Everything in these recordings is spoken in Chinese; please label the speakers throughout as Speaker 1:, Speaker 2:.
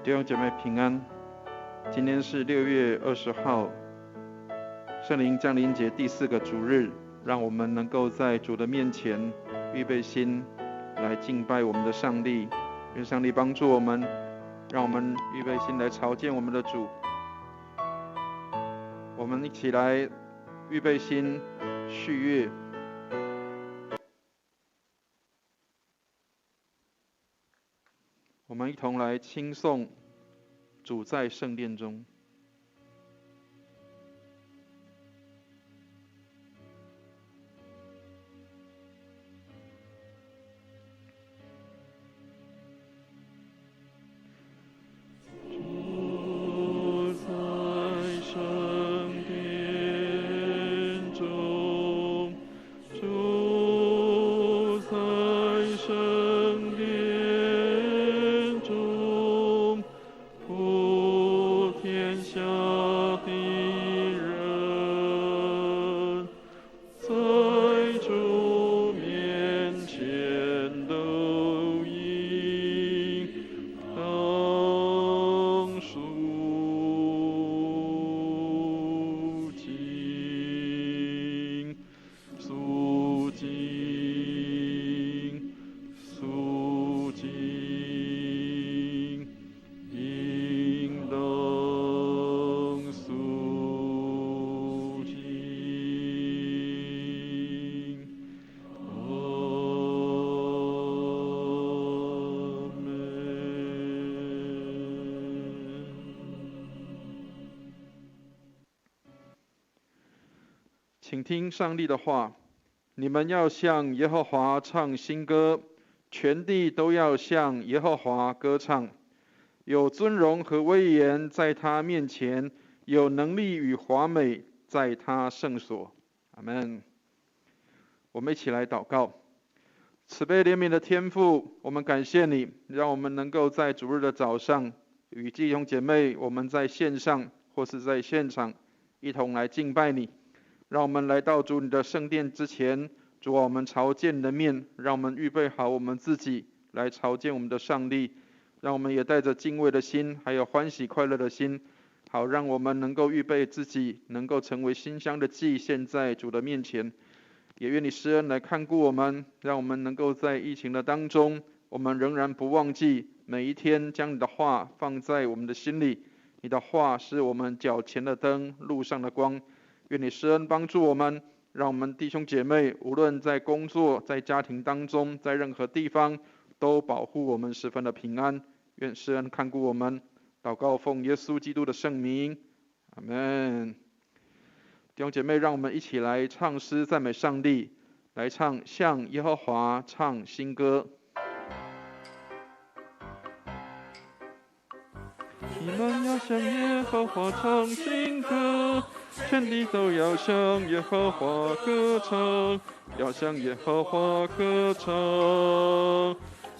Speaker 1: 弟兄姐妹平安，今天是6月20号，圣灵降临节第4个主日，让我们能够在主的面前预备心来敬拜我们的上帝。愿上帝帮助我们，让我们预备心来朝见我们的主。我们一起来预备心续约。我们一同来轻颂主在圣殿中。请听上帝的话，你们要向耶和华唱新歌，全地都要向耶和华歌唱。有尊荣和威严在他面前，有能力与华美在他圣所。阿们。我们一起来祷告。慈悲怜悯的天父，我们感谢你，让我们能够在主日的早上与弟兄姐妹，我们在线上或是在现场一同来敬拜你。让我们来到主你的圣殿之前，主啊，我们朝见你的面，让我们预备好我们自己来朝见我们的上帝，让我们也带着敬畏的心，还有欢喜快乐的心，好让我们能够预备自己，能够成为馨香的祭献在主的面前。也愿你施恩来看顾我们，让我们能够在疫情的当中，我们仍然不忘记每一天将你的话放在我们的心里。你的话是我们脚前的灯，路上的光。愿你施恩帮助我们，让我们弟兄姐妹无论在工作、在家庭当中，在任何地方都保护我们十分的平安。愿施恩看顾我们，祷告奉耶稣基督的圣名，阿们。弟兄姐妹，让我们一起来唱诗赞美上帝，来唱向耶和华唱新歌。你们要向耶和华唱新歌，全地都要向耶和华歌唱，要向耶和华歌唱，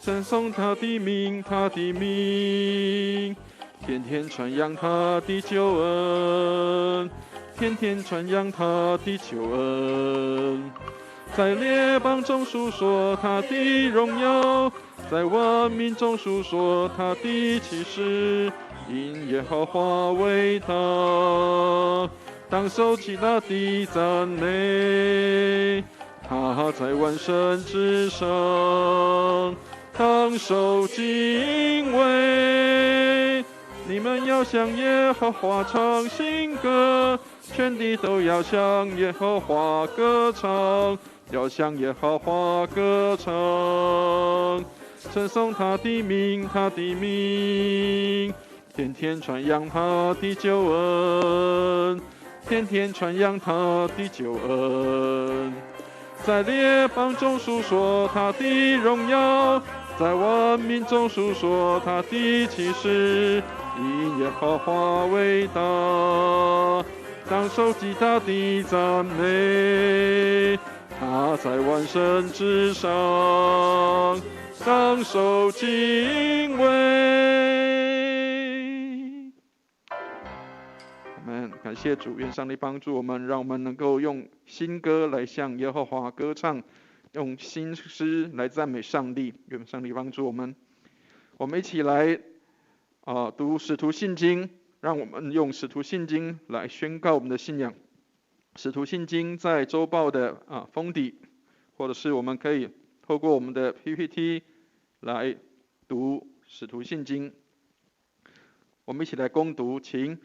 Speaker 1: 称颂他的名，他的名，天天传扬他的救恩，天天传扬他的救恩，在列邦中述说他的荣耀，在万民中述说他的奇事。因耶和华为大，当受极大的赞美，他在万神之上，当受敬畏。你们要向耶和华唱新歌，全地都要向耶和华歌唱，要向耶和华歌唱，称颂他的名，他的名，天天传扬他的救恩，天天传扬他的救恩，在列邦中述说他的荣耀，在万民中述说他的奇事。因耶和华为大，当受极大的赞美，他在万神之上，当受敬畏。阿们。感谢主，愿上帝帮助我们，让我们能够用新歌来向耶和华歌唱，用新诗来赞美上帝。愿上帝帮助我们。我们一起来读使徒信经，让我们用使徒信经来宣告我们的信仰。使徒信经在周报的封底，或者是我们可以透过我们的 PPT 来读使徒信经。我们一起来攻读，请。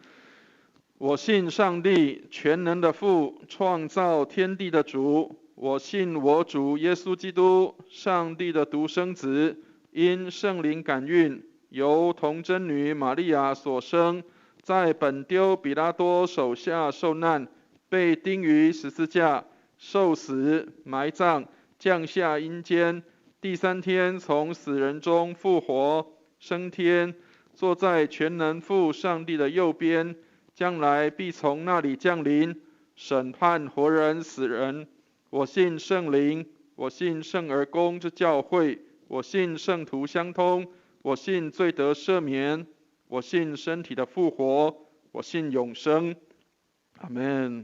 Speaker 1: 我信上帝全能的父，创造天地的主。我信我主耶稣基督，上帝的独生子，因圣灵感孕，由童贞女玛利亚所生，在本丢彼拉多手下受难，被钉于十字架，受死，埋葬，降下阴间，第3天从死人中复活，升天，坐在全能父上帝的右边，将来必从那里降临，审判活人死人。我信圣灵，我信圣而公之教会，我信圣徒相通，我信罪得赦免，我信身体的复活，我信永生。阿们。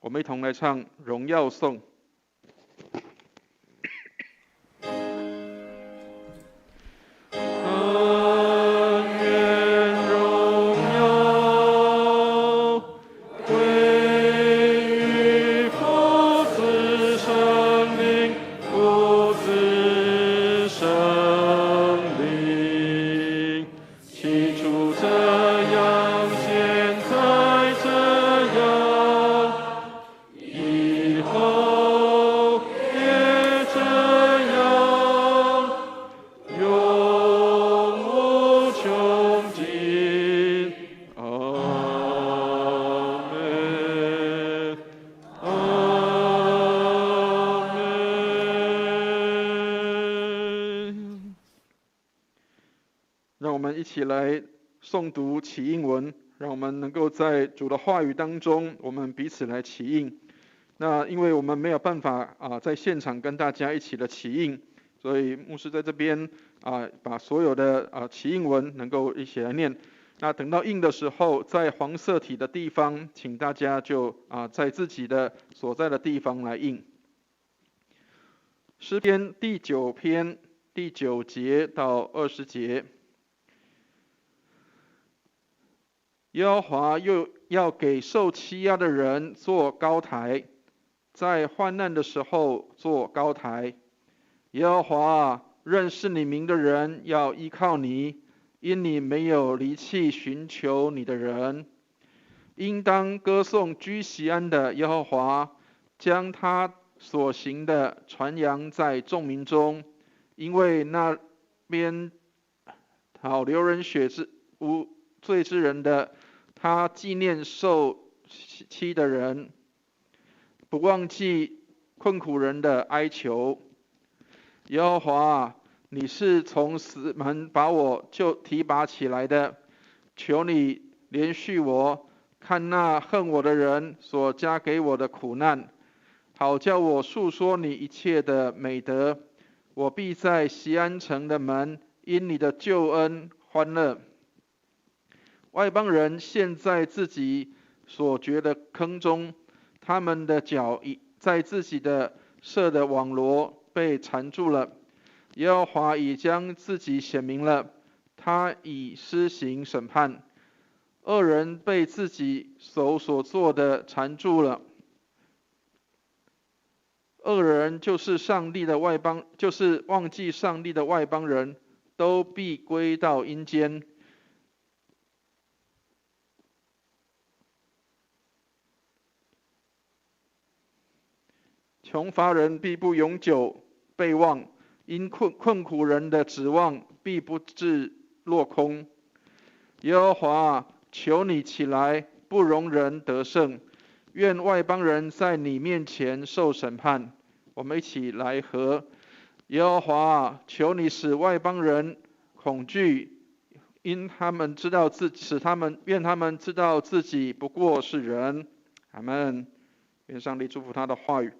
Speaker 1: 我们一同来唱荣耀颂。让我们一起来诵读起应文，让我们能够在主的话语当中，我们彼此来起应。那因为我们没有办法在现场跟大家一起的起应，所以牧师在这边把所有的起应文能够一起来念。那等到应的时候，在黄色体的地方，请大家就在自己的所在的地方来应。诗篇第9篇第9节到20节。耶和华又要给受欺压的人做高台，在患难的时候做高台。耶和华认识你名的人要依靠你，因你没有离弃寻求你的人。应当歌颂居锡安的耶和华，将他所行的传扬在众民中，因为那边好流人血之无罪之人的，他纪念受欺的人，不忘记困苦人的哀求。耶和华，你是从死门把我就提拔起来的，求你怜恤我，看那恨我的人所加给我的苦难，好叫我述说你一切的美德。我必在锡安城的门因你的救恩欢乐。外邦人陷在自己所掘的坑中，他们的脚在自己的设的网罗被缠住了。耶和华已将自己显明了，他已施行审判。恶人被自己手所做的缠住了。恶人就是上帝的外邦，就是忘记上帝的外邦人，都必归到阴间。穷乏人必不永久被忘，因困苦人的指望必不致落空。耶和华，求你起来，不容人得胜，愿外邦人在你面前受审判。我们一起来和耶和华，求你使外邦人恐惧，因他们知道愿他们知道自己不过是人。阿们。愿上帝祝福他的话语。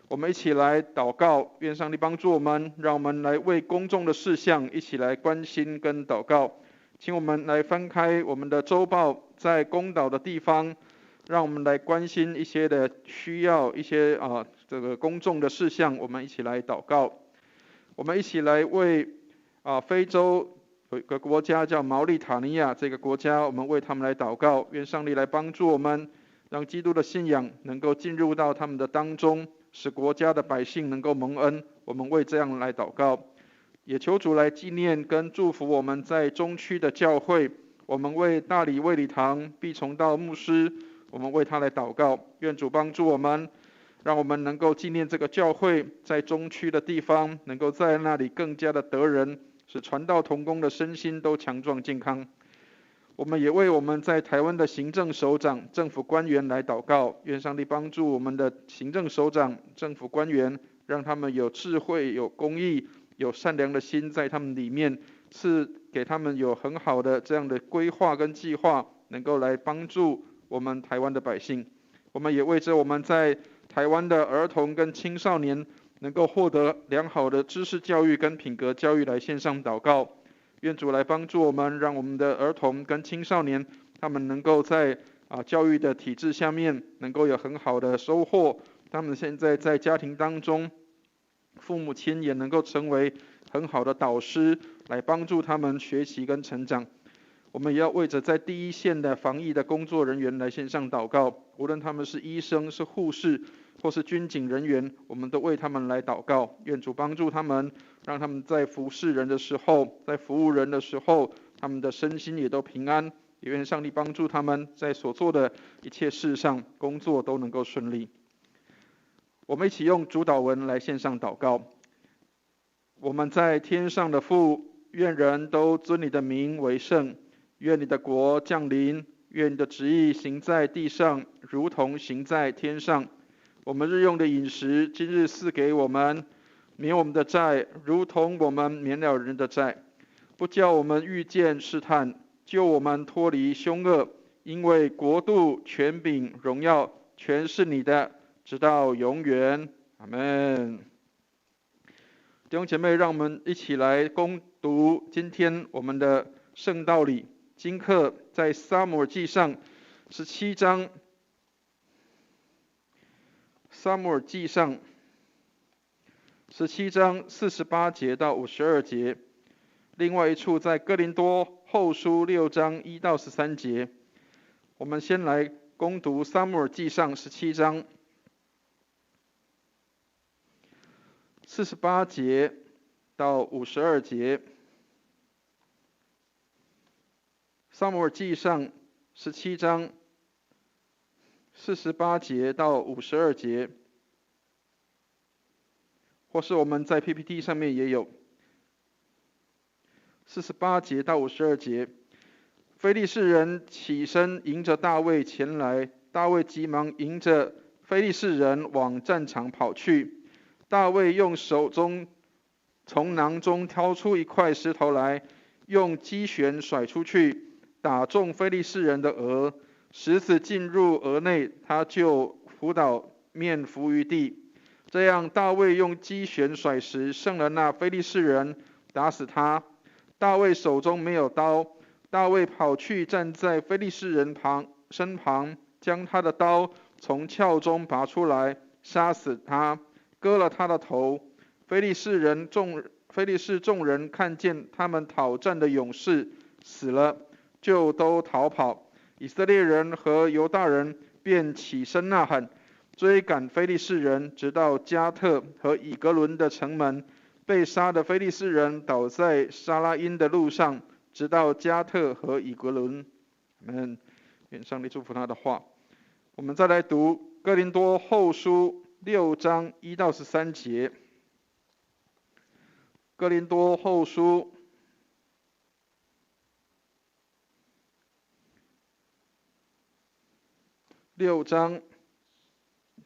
Speaker 1: 我们一起来祷告，愿上帝帮助我们，让我们来为公众的事项一起来关心跟祷告。请我们来翻开我们的周报，在公祷的地方，让我们来关心一些的需要，一些这个公众的事项，我们一起来祷告。我们一起来为非洲有一个国家叫毛利塔尼亚，这个国家我们为他们来祷告，愿上帝来帮助我们，让基督的信仰能够进入到他们的当中，使国家的百姓能够蒙恩。我们为这样来祷告，也求主来纪念跟祝福我们在中区的教会。我们为大理卫理堂毕崇道牧师，我们为他来祷告，愿主帮助我们，让我们能够纪念这个教会在中区的地方，能够在那里更加的得人，使传道同工的身心都强壮健康。我们也为我们在台湾的行政首长、政府官员来祷告，愿上帝帮助我们的行政首长、政府官员，让他们有智慧、有公义、有善良的心在他们里面，赐给他们有很好的这样的规划跟计划，能够来帮助我们台湾的百姓。我们也为着我们在台湾的儿童跟青少年能够获得良好的知识教育跟品格教育来献上祷告。愿主来帮助我们，让我们的儿童跟青少年他们能够在教育的体制下面能够有很好的收获。他们现在在家庭当中，父母亲也能够成为很好的导师，来帮助他们学习跟成长。我们也要为着在第一线的防疫的工作人员来献上祷告，无论他们是医生、是护士或是军警人员，我们都为他们来祷告。愿主帮助他们，让他们在服侍人的时候，在服务人的时候，他们的身心也都平安。也愿上帝帮助他们在所做的一切事上，工作都能够顺利。我们一起用主祷文来献上祷告。我们在天上的父，愿人都尊你的名为圣。愿你的国降临，愿你的旨意行在地上，如同行在天上。我们日用的饮食，今日赐给我们，免我们的债，如同我们免了人的债。不叫我们遇见试探，救我们脱离凶恶。因为国度、权柄、荣耀，全是你的，直到永远。阿们。弟兄姐妹，让我们一起来攻读今天我们的圣道理。今课在撒母耳记上17章，撒母耳记上17章48节到52节，另外一处在哥林多后书6章1到13节。我们先来攻读撒母耳记上17章48节到52节。撒母耳记上17章48节到52节，或是我们在 PPT 上面也有。48节到52节，非利士人起身迎着大卫前来，大卫急忙迎着非利士人往战场跑去。大卫用手中从囊中挑出一块石头来，用机旋甩出去，打中非利士人的额，石子进入额内，他就伏倒面伏于地。这样大卫用机旋甩石，胜了那非利士人，打死他。大卫手中没有刀，大卫跑去站在非利士人身旁，将他的刀从鞘中拔出来，杀死他，割了他的头。非利士众人看见他们讨战的勇士死了，就都逃跑。以色列人和犹大人便起身呐喊，追赶非利士人，直到加特和以格伦的城门。被杀的非利士人倒在沙拉因的路上，直到加特和以格伦。阿们。愿上帝祝福他的话。我们再来读哥林多后书6章1到13节。哥林多后书6章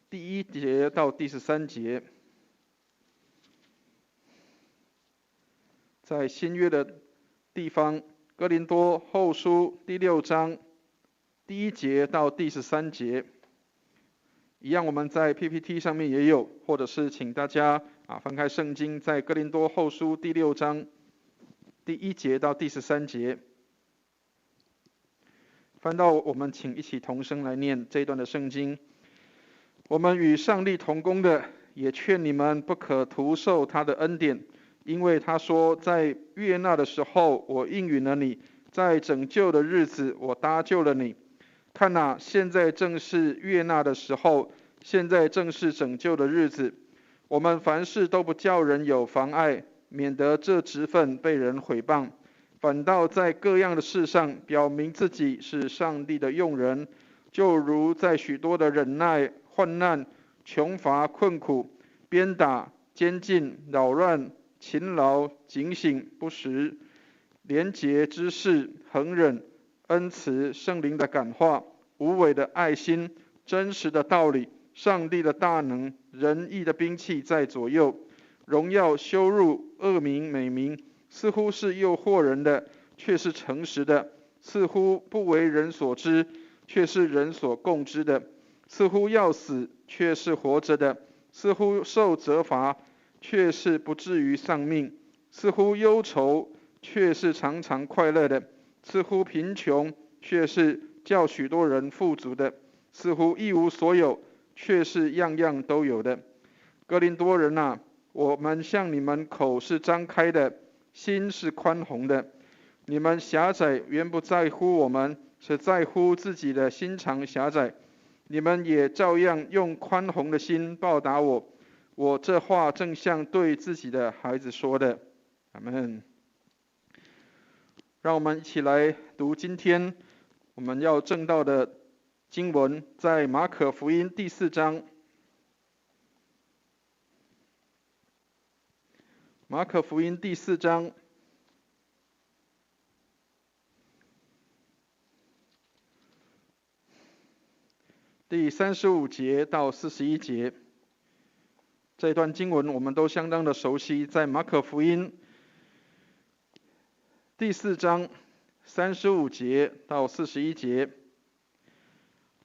Speaker 1: 第1节到第13节。在新约的地方，哥林多后书第6章第1节到第13节，一样我们在 PPT 上面也有，或者是请大家翻开圣经，在哥林多后书第6章第1节到第13节，翻到我们请一起同声来念这一段的圣经。我们与上帝同工的，也劝你们不可徒受他的恩典。因为他说，在悦纳的时候我应允了你，在拯救的日子我搭救了你。看哪，现在正是悦纳的时候，现在正是拯救的日子。我们凡事都不叫人有妨碍，免得这职分被人毁谤，反倒在各样的事上表明自己是上帝的用人，就如在许多的忍耐、患难、穷乏、困苦、鞭打、监禁、扰乱、勤劳、警醒、不时、廉洁之事、恒忍、恩慈、圣灵的感化、无伪的爱心、真实的道理、上帝的大能、仁义的兵器在左右，荣耀、羞辱、恶名、美名，似乎是诱惑人的，却是诚实的；似乎不为人所知，却是人所共知的；似乎要死，却是活着的；似乎受责罚，却是不至于丧命；似乎忧愁，却是常常快乐的；似乎贫穷，却是叫许多人富足的；似乎一无所有，却是样样都有的。哥林多人啊，我们向你们口是张开的，心是宽宏的。你们狭窄原不在乎我们，是在乎自己的心肠狭窄。你们也照样用宽宏的心报答我。我这话正像对自己的孩子说的。阿们。让我们一起来读今天我们要证道的经文，在马可福音第4章。马可福音第4章第35节到41节。这段经文我们都相当的熟悉，在马可福音第4章35节到41节。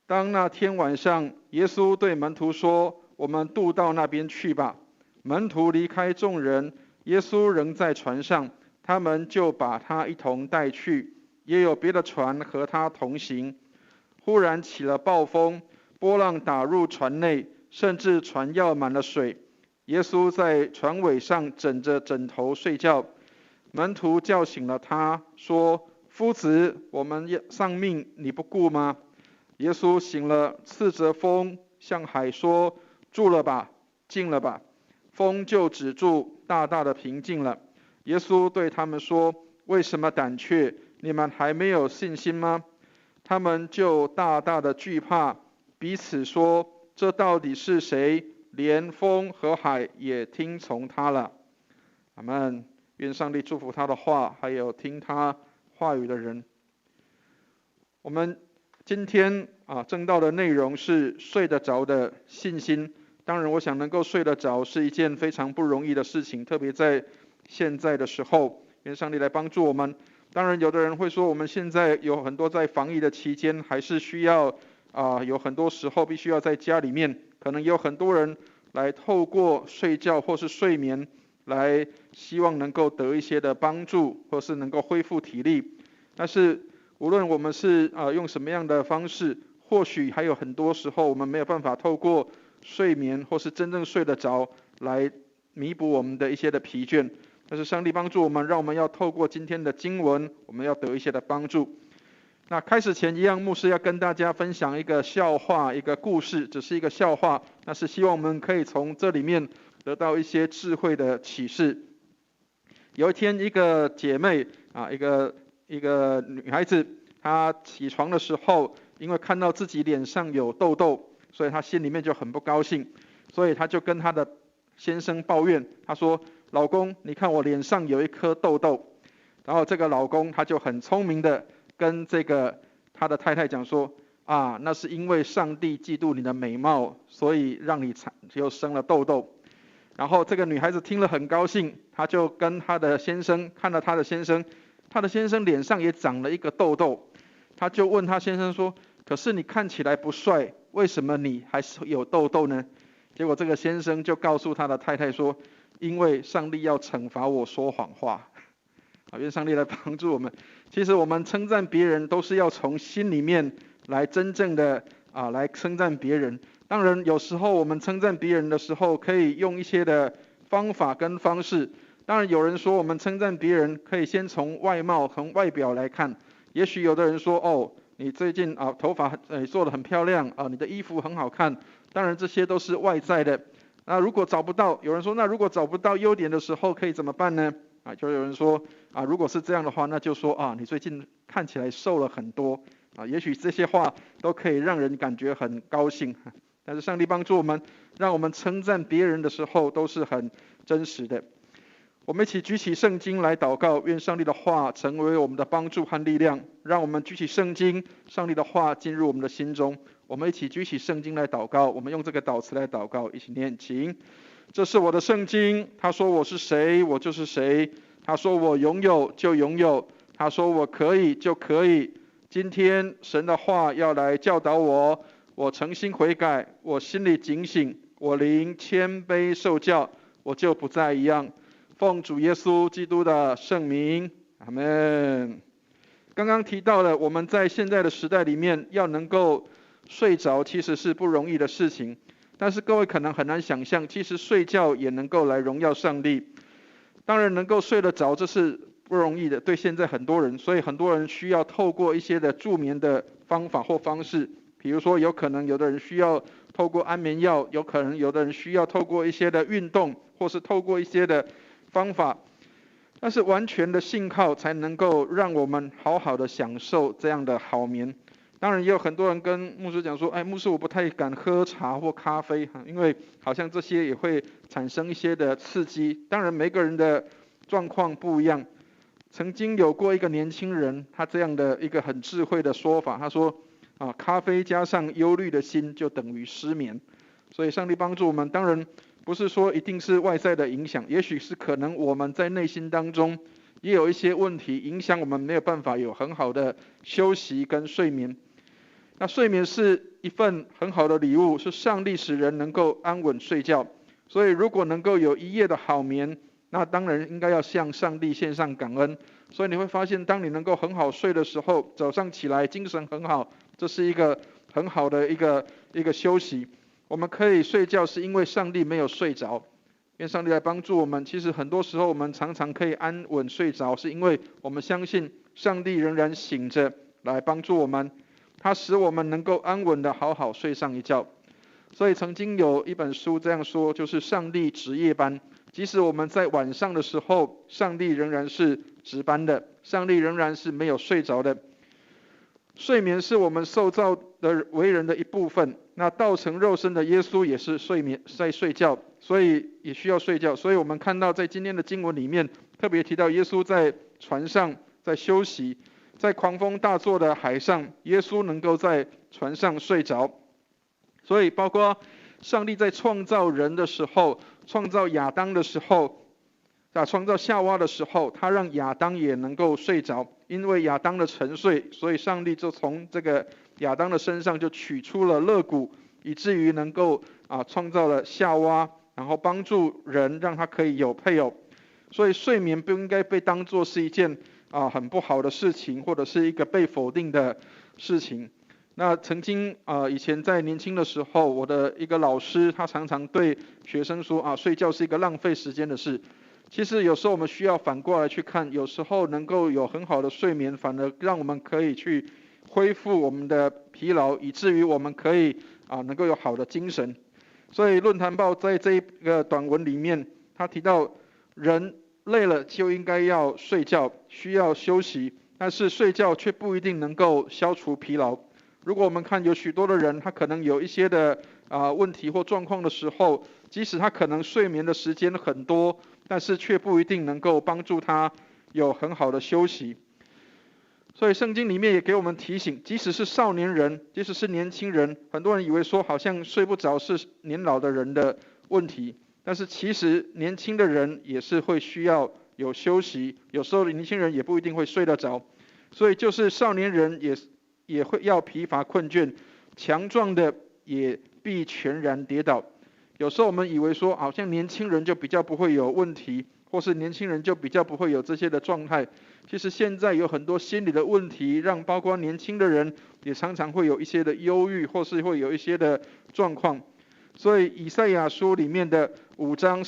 Speaker 1: 当那天晚上，耶稣对门徒说：“我们渡到那边去吧。”门徒离开众人，耶稣仍在船上，他们就把他一同带去，也有别的船和他同行。忽然起了暴风，波浪打入船内，甚至船要满了水。耶稣在船尾上枕着枕头睡觉。门徒叫醒了他，说：“夫子，我们丧命，你不顾吗？”耶稣醒了，斥责风，向海说：“住了吧，静了吧。”风就止住，大大的平静了。耶稣对他们说：“为什么胆怯？你们还没有信心吗？”他们就大大的惧怕，彼此说：“这到底是谁？连风和海也听从他了。”阿们。愿上帝祝福他的话，还有听他话语的人。我们今天证道的内容是睡得着的信心。当然，我想能够睡得着是一件非常不容易的事情，特别在现在的时候，愿上帝来帮助我们。当然，有的人会说，我们现在有很多在防疫的期间，还是需要有很多时候必须要在家里面，可能有很多人来透过睡觉或是睡眠，来希望能够得一些的帮助，或是能够恢复体力。但是无论我们是用什么样的方式，或许还有很多时候我们没有办法透过睡眠或是真正睡得着来弥补我们的一些的疲倦。但是上帝帮助我们，让我们要透过今天的经文，我们要得一些的帮助。那开始前一样，牧师要跟大家分享一个笑话，一个故事，只是一个笑话，那是希望我们可以从这里面得到一些智慧的启示。有一天，一个姐妹一个女孩子，她起床的时候，因为看到自己脸上有痘痘，所以她心里面就很不高兴，所以她就跟她的先生抱怨，她说：“老公，你看我脸上有一颗痘痘。”然后这个老公他就很聪明的跟他的太太讲说：“那是因为上帝嫉妒你的美貌，所以让你就生了痘痘。”然后这个女孩子听了很高兴，她就跟她的先生看到她的先生脸上也长了一个痘痘，她就问她先生说：“可是你看起来不帅，为什么你还是有痘痘呢？”结果这个先生就告诉他的太太说：“因为上帝要惩罚我说谎话。”愿上帝来帮助我们。其实我们称赞别人都是要从心里面来真正的来称赞别人。当然有时候我们称赞别人的时候，可以用一些的方法跟方式当然有人说我们称赞别人可以先从外貌从外表来看，也许有的人说哦，你最近头发做得很漂亮你的衣服很好看，当然这些都是外在的。那如果找不到，有人说那如果找不到优点的时候可以怎么办呢？就有人说如果是这样的话，那就说你最近看起来瘦了很多也许这些话都可以让人感觉很高兴。但是上帝帮助我们，让我们称赞别人的时候都是很真实的。我们一起举起圣经来祷告，愿上帝的话成为我们的帮助和力量。让我们举起圣经，上帝的话进入我们的心中。我们一起举起圣经来祷告，我们用这个祷词来祷告，一起念经。这是我的圣经，他说我是谁，我就是谁。他说我拥有就拥有，他说我可以就可以。今天神的话要来教导我，我诚心悔改，我心里警醒，我灵谦卑受教，我就不再一样。奉主耶稣基督的圣名，阿们。刚刚提到了我们在现在的时代里面要能够睡着其实是不容易的事情，但是各位可能很难想象，其实睡觉也能够来荣耀上帝。当然能够睡得着这是不容易的，对现在很多人，所以很多人需要透过一些的助眠的方法或方式，比如说有可能有的人需要透过安眠药，有可能有的人需要透过一些的运动，或是透过一些的方法，但是完全的信靠才能够让我们好好的享受这样的好眠。当然也有很多人跟牧师讲说，牧师我不太敢喝茶或咖啡因为好像这些也会产生一些的刺激。当然每个人的状况不一样。曾经有过一个年轻人，他这样的一个很智慧的说法，他说咖啡加上忧虑的心就等于失眠。所以上帝帮助我们，当然不是说一定是外在的影响，也许是可能我们在内心当中也有一些问题影响我们没有办法有很好的休息跟睡眠。那睡眠是一份很好的礼物，是上帝使人能够安稳睡觉。所以如果能够有一夜的好眠，那当然应该要向上帝献上感恩。所以你会发现，当你能够很好睡的时候，早上起来精神很好，这是一个很好的一个休息。我们可以睡觉是因为上帝没有睡着，愿上帝来帮助我们。其实很多时候我们常常可以安稳睡着，是因为我们相信上帝仍然醒着来帮助我们，他使我们能够安稳的好好睡上一觉。所以曾经有一本书这样说，就是上帝值夜班，即使我们在晚上的时候，上帝仍然是值班的，上帝仍然是没有睡着的。睡眠是我们受造的为人的一部分，那道成肉身的耶稣也是在睡觉，所以也需要睡觉。所以我们看到在今天的经文里面特别提到，耶稣在船上在休息，在狂风大作的海上，耶稣能够在船上睡着。所以包括上帝在创造人的时候，创造亚当的时候，创造夏娃的时候，他让亚当也能够睡着。因为亚当的沉睡，所以上帝就从这个亚当的身上就取出了肋骨，以至于能够创造了夏娃，然后帮助人让他可以有配偶。所以睡眠不应该被当作是一件很不好的事情，或者是一个被否定的事情。那曾经以前在年轻的时候，我的一个老师他常常对学生说睡觉是一个浪费时间的事。其实有时候我们需要反过来去看，有时候能够有很好的睡眠，反而让我们可以去恢复我们的疲劳，以至于我们可以能够有好的精神。所以论坛报在这一个短文里面，他提到人累了就应该要睡觉，需要休息，但是睡觉却不一定能够消除疲劳。如果我们看有许多的人，他可能有一些的问题或状况的时候，即使他可能睡眠的时间很多，但是却不一定能够帮助他有很好的休息。所以圣经里面也给我们提醒，即使是少年人，即使是年轻人，很多人以为说好像睡不着是年老的人的问题，但是其实年轻的人也是会需要有休息，有时候年轻人也不一定会睡得着。所以就是少年人也会要疲乏困倦，强壮的也必全然跌倒。有时候我们以为说好像年轻人就比较不会有问题，或是年轻人就比较不会有这些的状态。其实现在有很多心理的问题，让包括年轻的人也常常会有一些的忧郁，或是会有一些的状况。所以以赛亚书里面的5章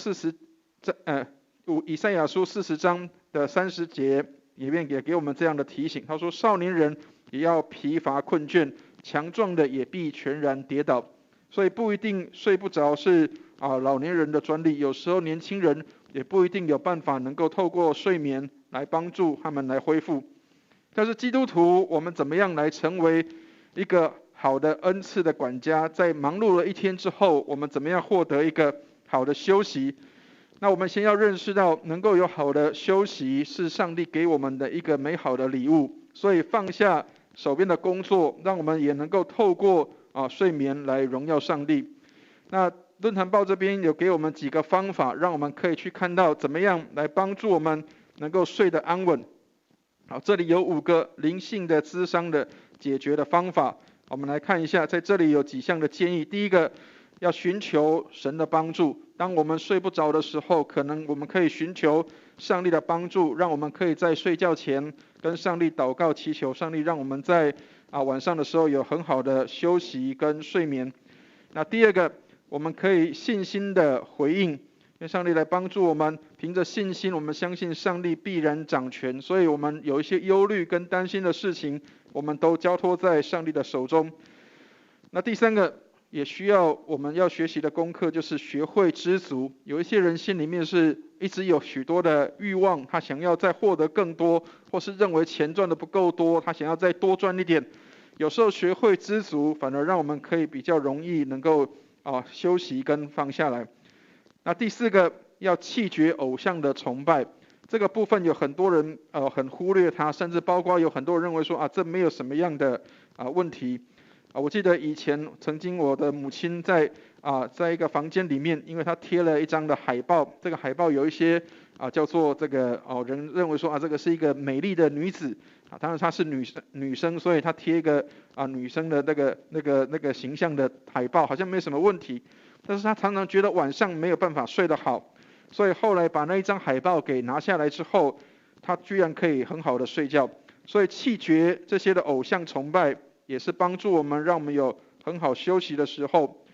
Speaker 1: 以赛亚书40章的30节里面也给我们这样的提醒，他说少年人也要疲乏困倦，强壮的也必全然跌倒。所以不一定睡不着是老年人的专利，有时候年轻人也不一定有办法能够透过睡眠来帮助他们来恢复。但是基督徒，我们怎么样来成为一个好的恩赐的管家？在忙碌了一天之后，我们怎么样获得一个好的休息？那我们先要认识到，能够有好的休息是上帝给我们的一个美好的礼物。所以放下手边的工作，让我们也能够透过睡眠来荣耀上帝。那论坛报这边有给我们几个方法，让我们可以去看到怎么样来帮助我们能够睡得安稳。好，这里有5个灵性的咨商的解决的方法，我们来看一下，在这里有几项的建议。第一个，要寻求神的帮助。当我们睡不着的时候，可能我们可以寻求上帝的帮助，让我们可以在睡觉前跟上帝祷告祈求上帝，让我们在晚上的时候有很好的休息跟睡眠。那第二个，我们可以信心的回应，让上帝来帮助我们，凭着信心，我们相信上帝必然掌权，所以我们有一些忧虑跟担心的事情，我们都交托在上帝的手中。那第三个，也需要我们要学习的功课，就是学会知足。有一些人心里面是一直有许多的欲望，他想要再获得更多，或是认为钱赚的不够多，他想要再多赚一点。有时候学会知足，反而让我们可以比较容易能够休息跟放下来。那第四个，要弃绝偶像的崇拜。这个部分有很多人很忽略它，甚至包括有很多人认为说这没有什么样的问题。我记得以前曾经我的母亲在一个房间里面，因为她贴了一张的海报，这个海报有一些叫做这个人认为说这个是一个美丽的女子当然她是女生，所以她贴一个女生的那个形象的海报，好像没什么问题。但是她常常觉得晚上没有办法睡得好，所以后来把那一张海报给拿下来之后，她居然可以很好的睡觉。所以弃绝这些的偶像崇拜，也是帮助我们，让我们有很好休息的时候。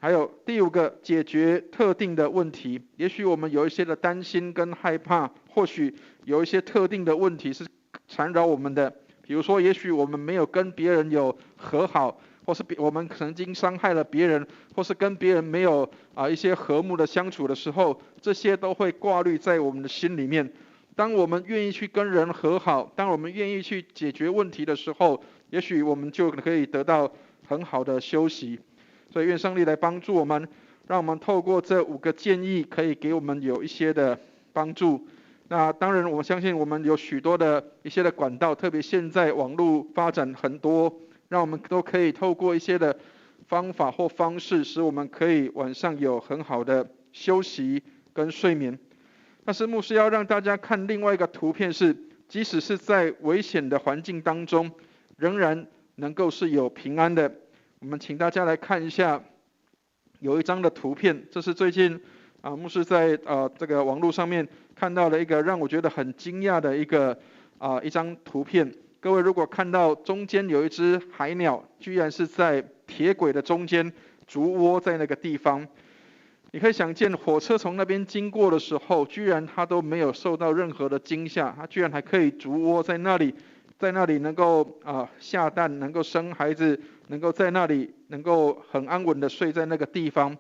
Speaker 1: 还有第5个，解决特定的问题。也许我们有一些的担心跟害怕，或许有一些特定的问题是缠绕我们的。比如说，也许我们没有跟别人有和好，或是我们曾经伤害了别人，或是跟别人没有一些和睦的相处的时候，这些都会挂虑在我们的心里面。当我们愿意去跟人和好，当我们愿意去解决问题的时候，也许我们就可以得到很好的休息。所以愿上帝来帮助我们，让我们透过这5个建议，可以给我们有一些的帮助。那当然，我相信我们有许多的一些的管道，特别现在网络发展很多，让我们都可以透过一些的方法或方式，使我们可以晚上有很好的休息跟睡眠。但是牧师要让大家看另外一个图片是，即使是在危险的环境当中，仍然能够是有平安的。我们请大家来看一下，有一张的图片，这是最近牧师在这个网络上面看到了一个让我觉得很惊讶的一张图片。各位如果看到中间有一只海鸟，居然是在铁轨的中间筑窝在那个地方。你可以想见，火车从那边经过的时候，居然它都没有受到任何的惊吓，它居然还可以筑窝在那里，在那里能够下蛋，能够生孩子，能够在那里能够很安稳的睡在那个地方。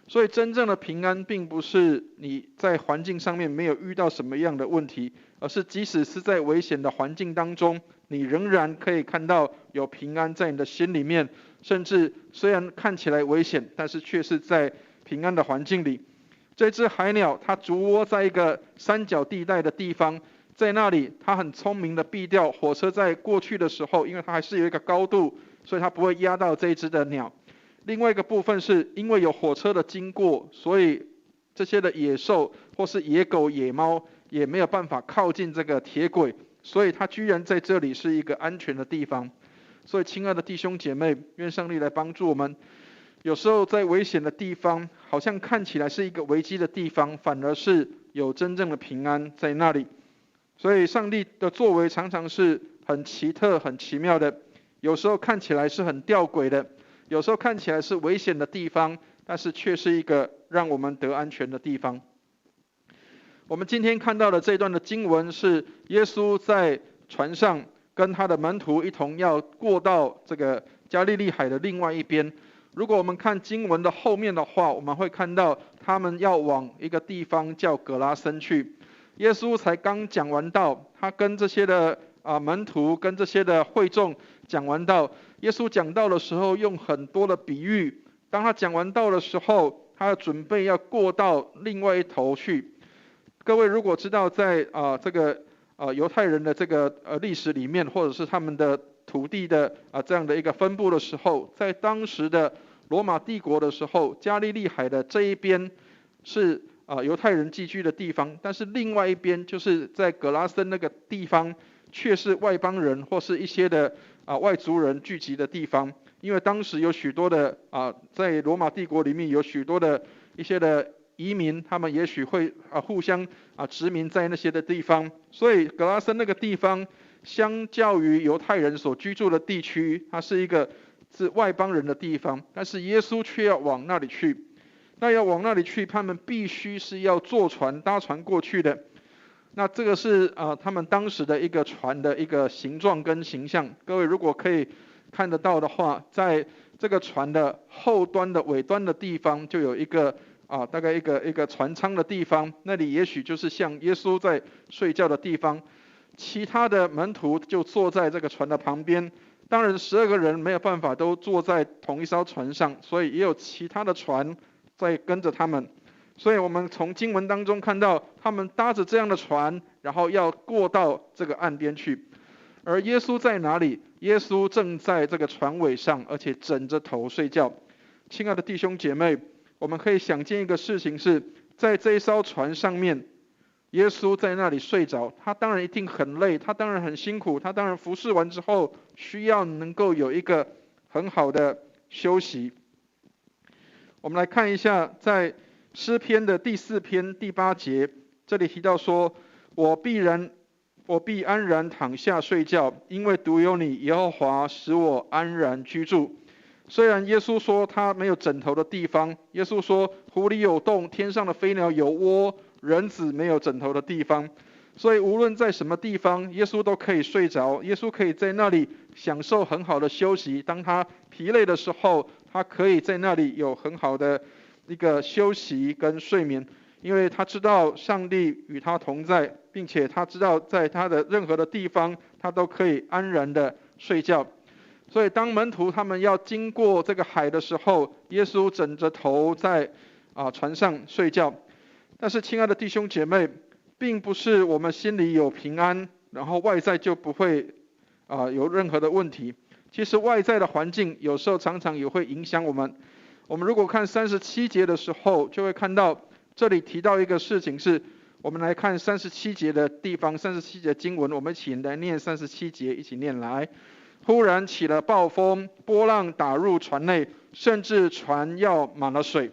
Speaker 1: 所以真正的平安并不是你在环境上面没有遇到什么样的问题，而是即使是在危险的环境当中，你仍然可以看到有平安在你的心里面，甚至虽然看起来危险，但是却是在平安的环境里。这只海鸟它筑窝在一个三角地带的地方，在那里它很聪明的避掉火车在过去的时候，因为它还是有一个高度，所以它不会压到这一只的鸟。另外一个部分是因为有火车的经过，所以这些的野兽或是野狗野猫也没有办法靠近这个铁轨，所以它居然在这里是一个安全的地方。所以亲爱的弟兄姐妹，愿上帝来帮助我们。有时候在危险的地方，好像看起来是一个危机的地方，反而是有真正的平安在那里。所以上帝的作为常常是很奇特很奇妙的，有时候看起来是很吊诡的，有时候看起来是危险的地方，但是却是一个让我们得安全的地方。我们今天看到的这一段的经文是耶稣在船上跟他的门徒一同要过到这个加利利海的另外一边。如果我们看经文的后面的话，我们会看到他们要往一个地方叫格拉森去。耶稣才刚讲完道，他跟这些的门徒跟这些的会众讲完道。耶稣讲道的时候用很多的比喻，当他讲完道的时候，他准备要过到另外一头去。各位如果知道在这个犹太人的这个历史里面，或者是他们的土地的这样的一个分布的时候，在当时的罗马帝国的时候，加利利海的这一边是犹太人寄居的地方，但是另外一边就是在格拉森那个地方却是外邦人或是一些的外族人聚集的地方。因为当时有许多的在罗马帝国里面有许多的一些的移民，他们也许会互相殖民在那些的地方，所以格拉森那个地方相较于犹太人所居住的地区，它是一个是外邦人的地方，但是耶稣却要往那里去。那要往那里去，他们必须是要坐船搭船过去的。那这个是他们当时的一个船的一个形状跟形象。各位如果可以看得到的话，在这个船的后端的尾端的地方，就有一个大概一个船舱的地方，那里也许就是像耶稣在睡觉的地方。其他的门徒就坐在这个船的旁边，当然12个人没有办法都坐在同一艘船上，所以也有其他的船在跟着他们。所以我们从经文当中看到，他们搭着这样的船，然后要过到这个岸边去。而耶稣在哪里？耶稣正在这个船尾上，而且枕着头睡觉。亲爱的弟兄姐妹，我们可以想见一个事情是，在这一艘船上面，耶稣在那里睡着，他当然一定很累，他当然很辛苦，他当然服侍完之后需要能够有一个很好的休息。我们来看一下，在诗篇的第4篇第8节，这里提到说：我必安然躺下睡觉，因为独有你，耶和华，使我安然居住。虽然耶稣说他没有枕头的地方，耶稣说湖里有洞，天上的飞鸟有窝，人子没有枕头的地方。所以无论在什么地方，耶稣都可以睡着，耶稣可以在那里享受很好的休息。当他疲累的时候，他可以在那里有很好的一个休息跟睡眠，因为他知道上帝与他同在，并且他知道在他的任何的地方，他都可以安然的睡觉。所以当门徒他们要经过这个海的时候，耶稣枕着头在船上睡觉。但是亲爱的弟兄姐妹，并不是我们心里有平安，然后外在就不会有任何的问题。其实外在的环境有时候常常也会影响我们。我们如果看37节的时候，就会看到这里提到一个事情是，我们来看37节的地方，37节经文，我们一起来念37节，一起念来。忽然起了暴风，波浪打入船内，甚至船要满了水。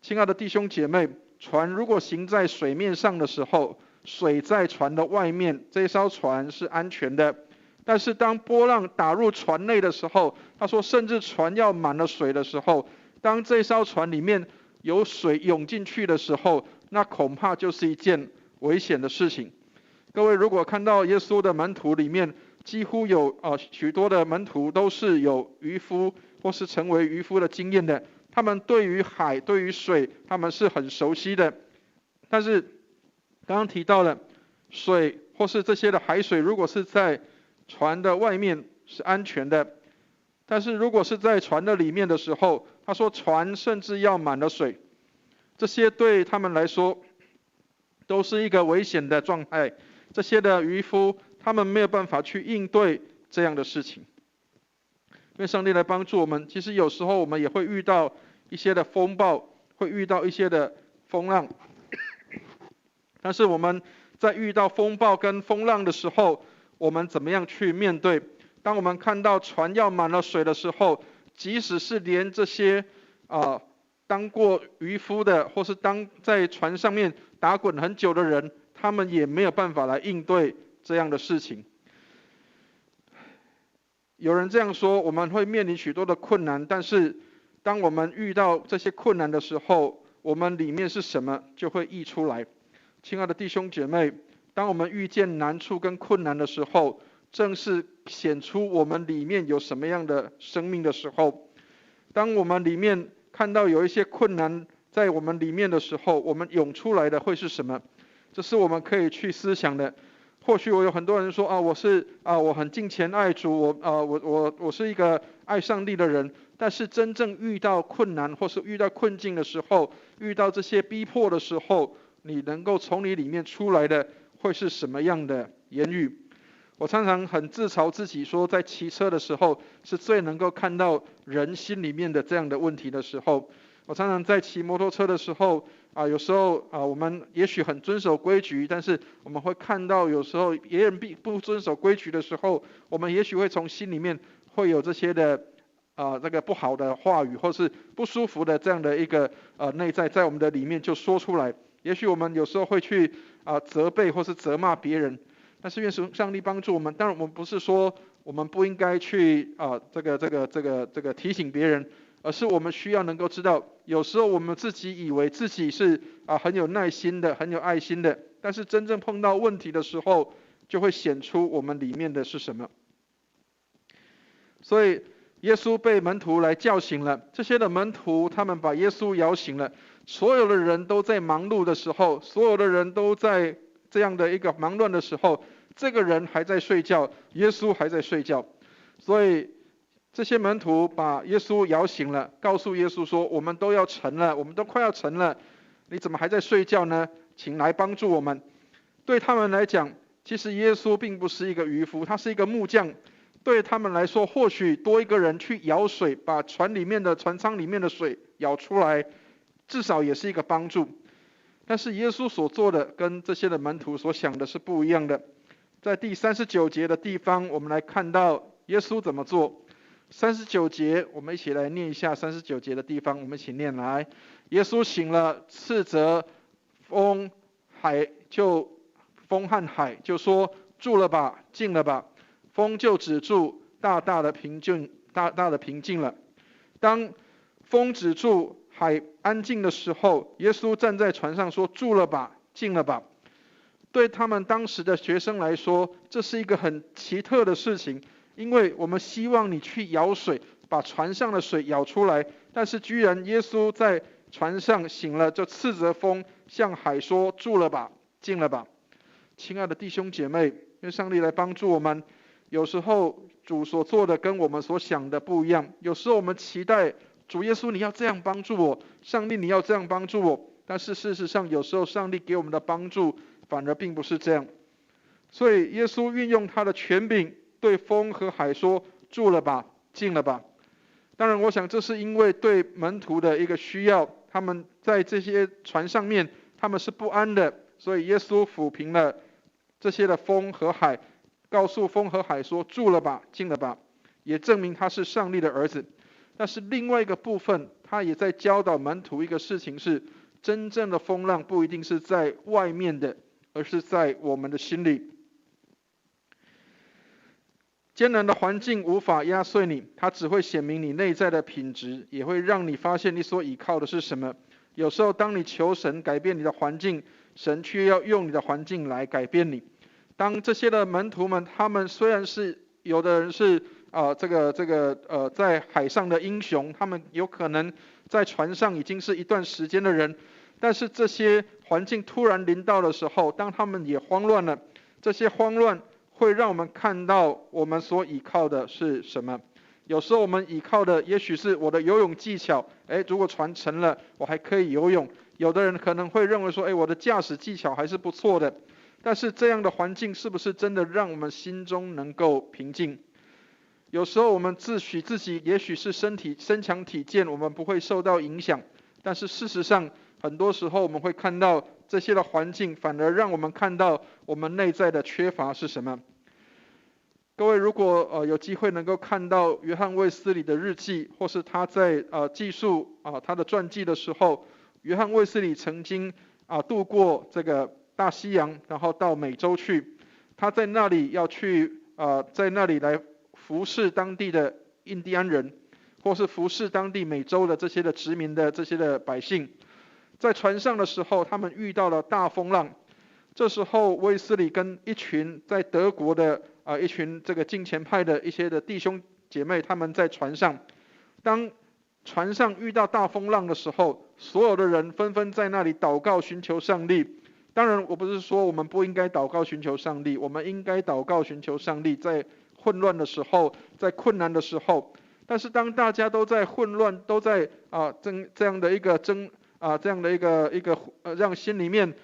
Speaker 1: 亲爱的弟兄姐妹，船如果行在水面上的时候，水在船的外面，这艘船是安全的。但是当波浪打入船内的时候，他说甚至船要满了水的时候，当这艘船里面有水涌进去的时候，那恐怕就是一件危险的事情。各位如果看到耶稣的门徒里面，几乎有许多的门徒都是有渔夫或是成为渔夫的经验的，他们对于海对于水他们是很熟悉的。但是刚刚提到了水或是这些的海水，如果是在船的外面是安全的，但是如果是在船的里面的时候，他说船甚至要满了水，这些对他们来说都是一个危险的状态。这些的渔夫他们没有办法去应对这样的事情。愿上帝来帮助我们。其实有时候我们也会遇到一些的风暴，会遇到一些的风浪，但是我们在遇到风暴跟风浪的时候，我们怎么样去面对？当我们看到船要满了水的时候，即使是连这些当过渔夫的，或是当在船上面打滚很久的人，他们也没有办法来应对这样的事情。有人这样说，我们会面临许多的困难，但是当我们遇到这些困难的时候，我们里面是什么就会溢出来。亲爱的弟兄姐妹，当我们遇见难处跟困难的时候，正是显出我们里面有什么样的生命的时候。当我们里面看到有一些困难在我们里面的时候，我们涌出来的会是什么？这是我们可以去思想的。或许我有很多人说我很敬虔爱主，我是一个爱上帝的人，但是真正遇到困难或是遇到困境的时候，遇到这些逼迫的时候，你能够从你里面出来的会是什么样的言语？我常常很自嘲自己说，在骑车的时候是最能够看到人心里面的这样的问题的时候。我常常在骑摩托车的时候有时候我们也许很遵守规矩，但是我们会看到有时候别人不遵守规矩的时候，我们也许会从心里面会有这些的这个不好的话语，或是不舒服的这样的一个内在在我们的里面就说出来。也许我们有时候会去责备或是责骂别人，但是愿上帝帮助我们。当然我们不是说我们不应该去这个提醒别人，而是我们需要能够知道，有时候我们自己以为自己是很有耐心的，很有爱心的，但是真正碰到问题的时候，就会显出我们里面的是什么。所以耶稣被门徒来叫醒了，这些的门徒他们把耶稣摇醒了。所有的人都在忙碌的时候，所有的人都在这样的一个忙乱的时候，这个人还在睡觉，耶稣还在睡觉。所以这些门徒把耶稣摇醒了，告诉耶稣说，我们都要沉了，我们都快要沉了，你怎么还在睡觉呢？请来帮助我们。对他们来讲，其实耶稣并不是一个渔夫，他是一个木匠。对他们来说，或许多一个人去舀水，把船舱里面的水舀出来，至少也是一个帮助。但是耶稣所做的跟这些的门徒所想的是不一样的。在第39节的地方，我们来看到耶稣怎么做。39节，我们一起来念一下39节的地方，我们一起念来。耶稣醒了，斥责风和海，就说：住了吧，静了吧。风就止住，大大的平静了。当风止住，海安静的时候，耶稣站在船上说：住了吧，静了吧。对他们当时的学生来说，这是一个很奇特的事情，因为我们希望你去舀水，把船上的水舀出来，但是居然耶稣在船上醒了，就斥责风，向海说：住了吧，静了吧。亲爱的弟兄姐妹，愿上帝来帮助我们。有时候主所做的跟我们所想的不一样，有时候我们期待主耶稣你要这样帮助我，上帝你要这样帮助我，但是事实上有时候上帝给我们的帮助反而并不是这样。所以耶稣运用他的权柄对风和海说：住了吧，静了吧。当然我想这是因为对门徒的一个需要，他们在这些船上面他们是不安的，所以耶稣抚平了这些的风和海，告诉风和海说：住了吧，静了吧，也证明他是上帝的儿子。但是另外一个部分，他也在教导门徒一个事情是，真正的风浪不一定是在外面的，而是在我们的心里。艰难的环境无法压碎你，它只会显明你内在的品质，也会让你发现你所依靠的是什么。有时候当你求神改变你的环境，神却要用你的环境来改变你。当这些的门徒们，他们虽然是有的人是在海上的英雄，他们有可能在船上已经是一段时间的人，但是这些环境突然临到的时候，当他们也慌乱了，这些慌乱会让我们看到我们所依靠的是什么。有时候我们依靠的也许是我的游泳技巧，如果船沉了我还可以游泳。有的人可能会认为说，我的驾驶技巧还是不错的。但是这样的环境是不是真的让我们心中能够平静？有时候我们自诩自己也许是身强体健，我们不会受到影响，但是事实上很多时候我们会看到这些的环境反而让我们看到我们内在的缺乏是什么。各位如果有机会能够看到约翰卫斯理的日记，或是他在记述他的传记的时候，约翰卫斯理曾经渡过这个大西洋，然后到美洲去。他在那里要去在那里来服侍当地的印第安人，或是服侍当地美洲的这些的殖民的这些的百姓。在船上的时候，他们遇到了大风浪，这时候卫斯理跟一群在德国的一群这个敬虔派的一些的弟兄姐妹，他们在船上，当船上遇到大风浪的时候，所有的人纷纷在那里祷告寻求上帝。当然我不是说我们不应该祷告寻求上帝，我们应该祷告寻求上帝，在混乱的时候，在困难的时候。但是当大家都在混乱，都在这样的一个让心里面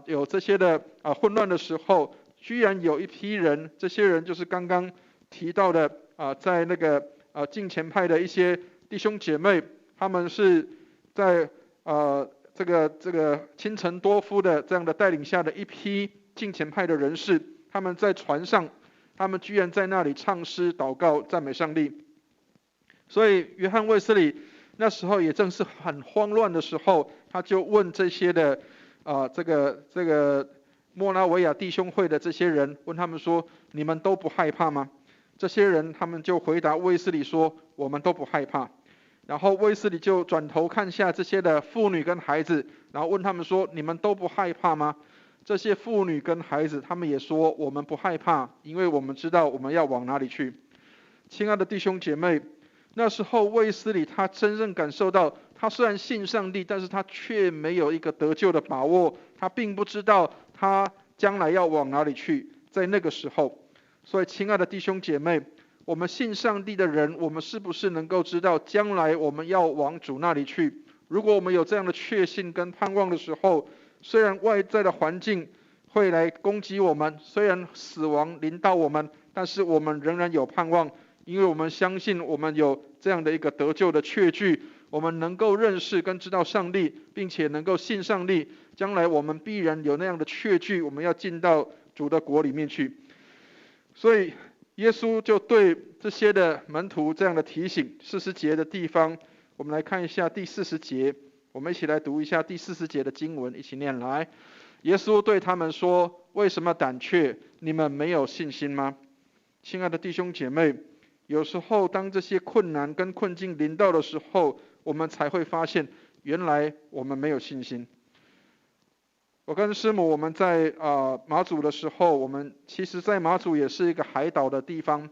Speaker 1: 有这些的混乱的时候，居然有一批人，这些人就是刚刚提到的在那个敬虔派的一些弟兄姐妹，他们是在这个清晨多夫的这样的带领下的一批敬虔派的人士，他们在船上，他们居然在那里唱诗、祷告、赞美上帝。所以约翰卫斯理那时候也正是很慌乱的时候，他就问这些的这个莫拉维亚弟兄会的这些人，问他们说：你们都不害怕吗？这些人他们就回答卫斯理说：我们都不害怕。然后卫斯理就转头看下这些的妇女跟孩子，然后问他们说：你们都不害怕吗？这些妇女跟孩子他们也说：我们不害怕，因为我们知道我们要往哪里去。亲爱的弟兄姐妹，那时候卫斯理他真正感受到，他虽然信上帝，但是他却没有一个得救的把握，他并不知道他将来要往哪里去。在那个时候，所以亲爱的弟兄姐妹，我们信上帝的人，我们是不是能够知道将来我们要往主那里去？如果我们有这样的确信跟盼望的时候，虽然外在的环境会来攻击我们，虽然死亡临到我们，但是我们仍然有盼望，因为我们相信我们有这样的一个得救的确据，我们能够认识跟知道上帝，并且能够信上帝，将来我们必然有那样的确据，我们要进到主的国里面去。所以耶稣就对这些的门徒这样的提醒。40节的地方，我们来看一下第40节，我们一起来读一下第40节的经文，一起念来。耶稣对他们说：为什么胆怯？你们没有信心吗？亲爱的弟兄姐妹，有时候当这些困难跟困境临到的时候，我们才会发现原来我们没有信心。我跟师母我们在马祖的时候，我们其实在马祖也是一个海岛的地方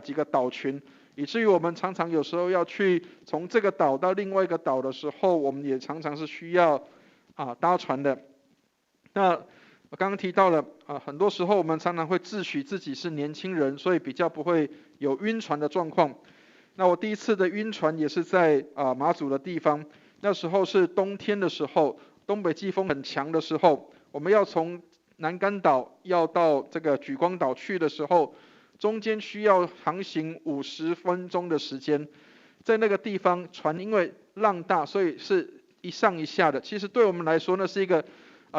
Speaker 1: 几个岛群，以至于我们常常有时候要去从这个岛到另外一个岛的时候，我们也常常是需要搭船的。那我刚刚提到了很多时候我们常常会自诩自己是年轻人，所以比较不会有晕船的状况。那我第一次的晕船也是在马祖的地方，那时候是冬天的时候，东北季风很强的时候，我们要从南竿岛要到这个莒光岛去的时候，中间需要航行50分钟的时间。在那个地方，船因为浪大，所以是一上一下的。其实对我们来说，那是一个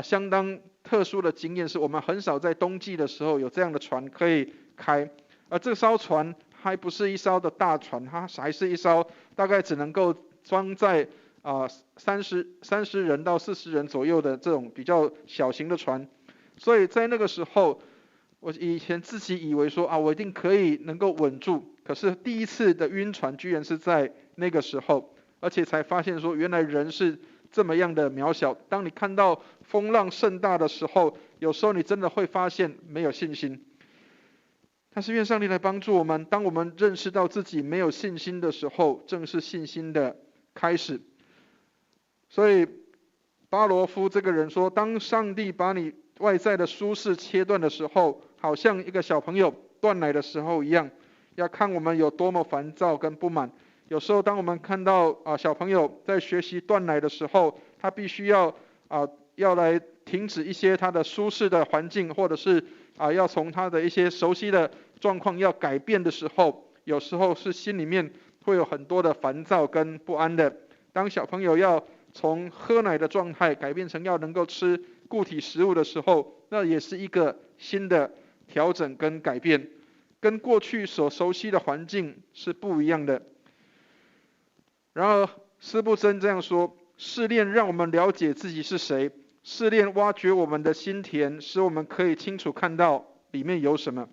Speaker 1: 相当特殊的经验，是我们很少在冬季的时候有这样的船可以开。而这艘船还不是一艘的大船，它还是一艘大概只能够装载30人到40人左右的这种比较小型的船。所以在那个时候，我以前自己以为说我一定可以能够稳住，可是第一次的晕船居然是在那个时候，而且才发现说原来人是这么样的渺小。当你看到风浪甚大的时候，有时候你真的会发现没有信心。但是愿上帝来帮助我们，当我们认识到自己没有信心的时候，正是信心的开始。所以巴罗夫这个人说，当上帝把你外在的舒适切断的时候，好像一个小朋友断奶的时候一样，要看我们有多么烦躁跟不满。有时候当我们看到小朋友在学习断奶的时候，他必须要来停止一些他的舒适的环境，或者是要从他的一些熟悉的状况要改变的时候，有时候是心里面会有很多的烦躁跟不安的。当小朋友要从喝奶的状态改变成要能够吃固体食物的时候，那也是一个新的调整跟改变，跟过去所熟悉的环境是不一样的。然而司布真这样说，试炼让我们了解自己是谁，试炼挖掘我们的心田，使我们可以清楚看到里面有什么。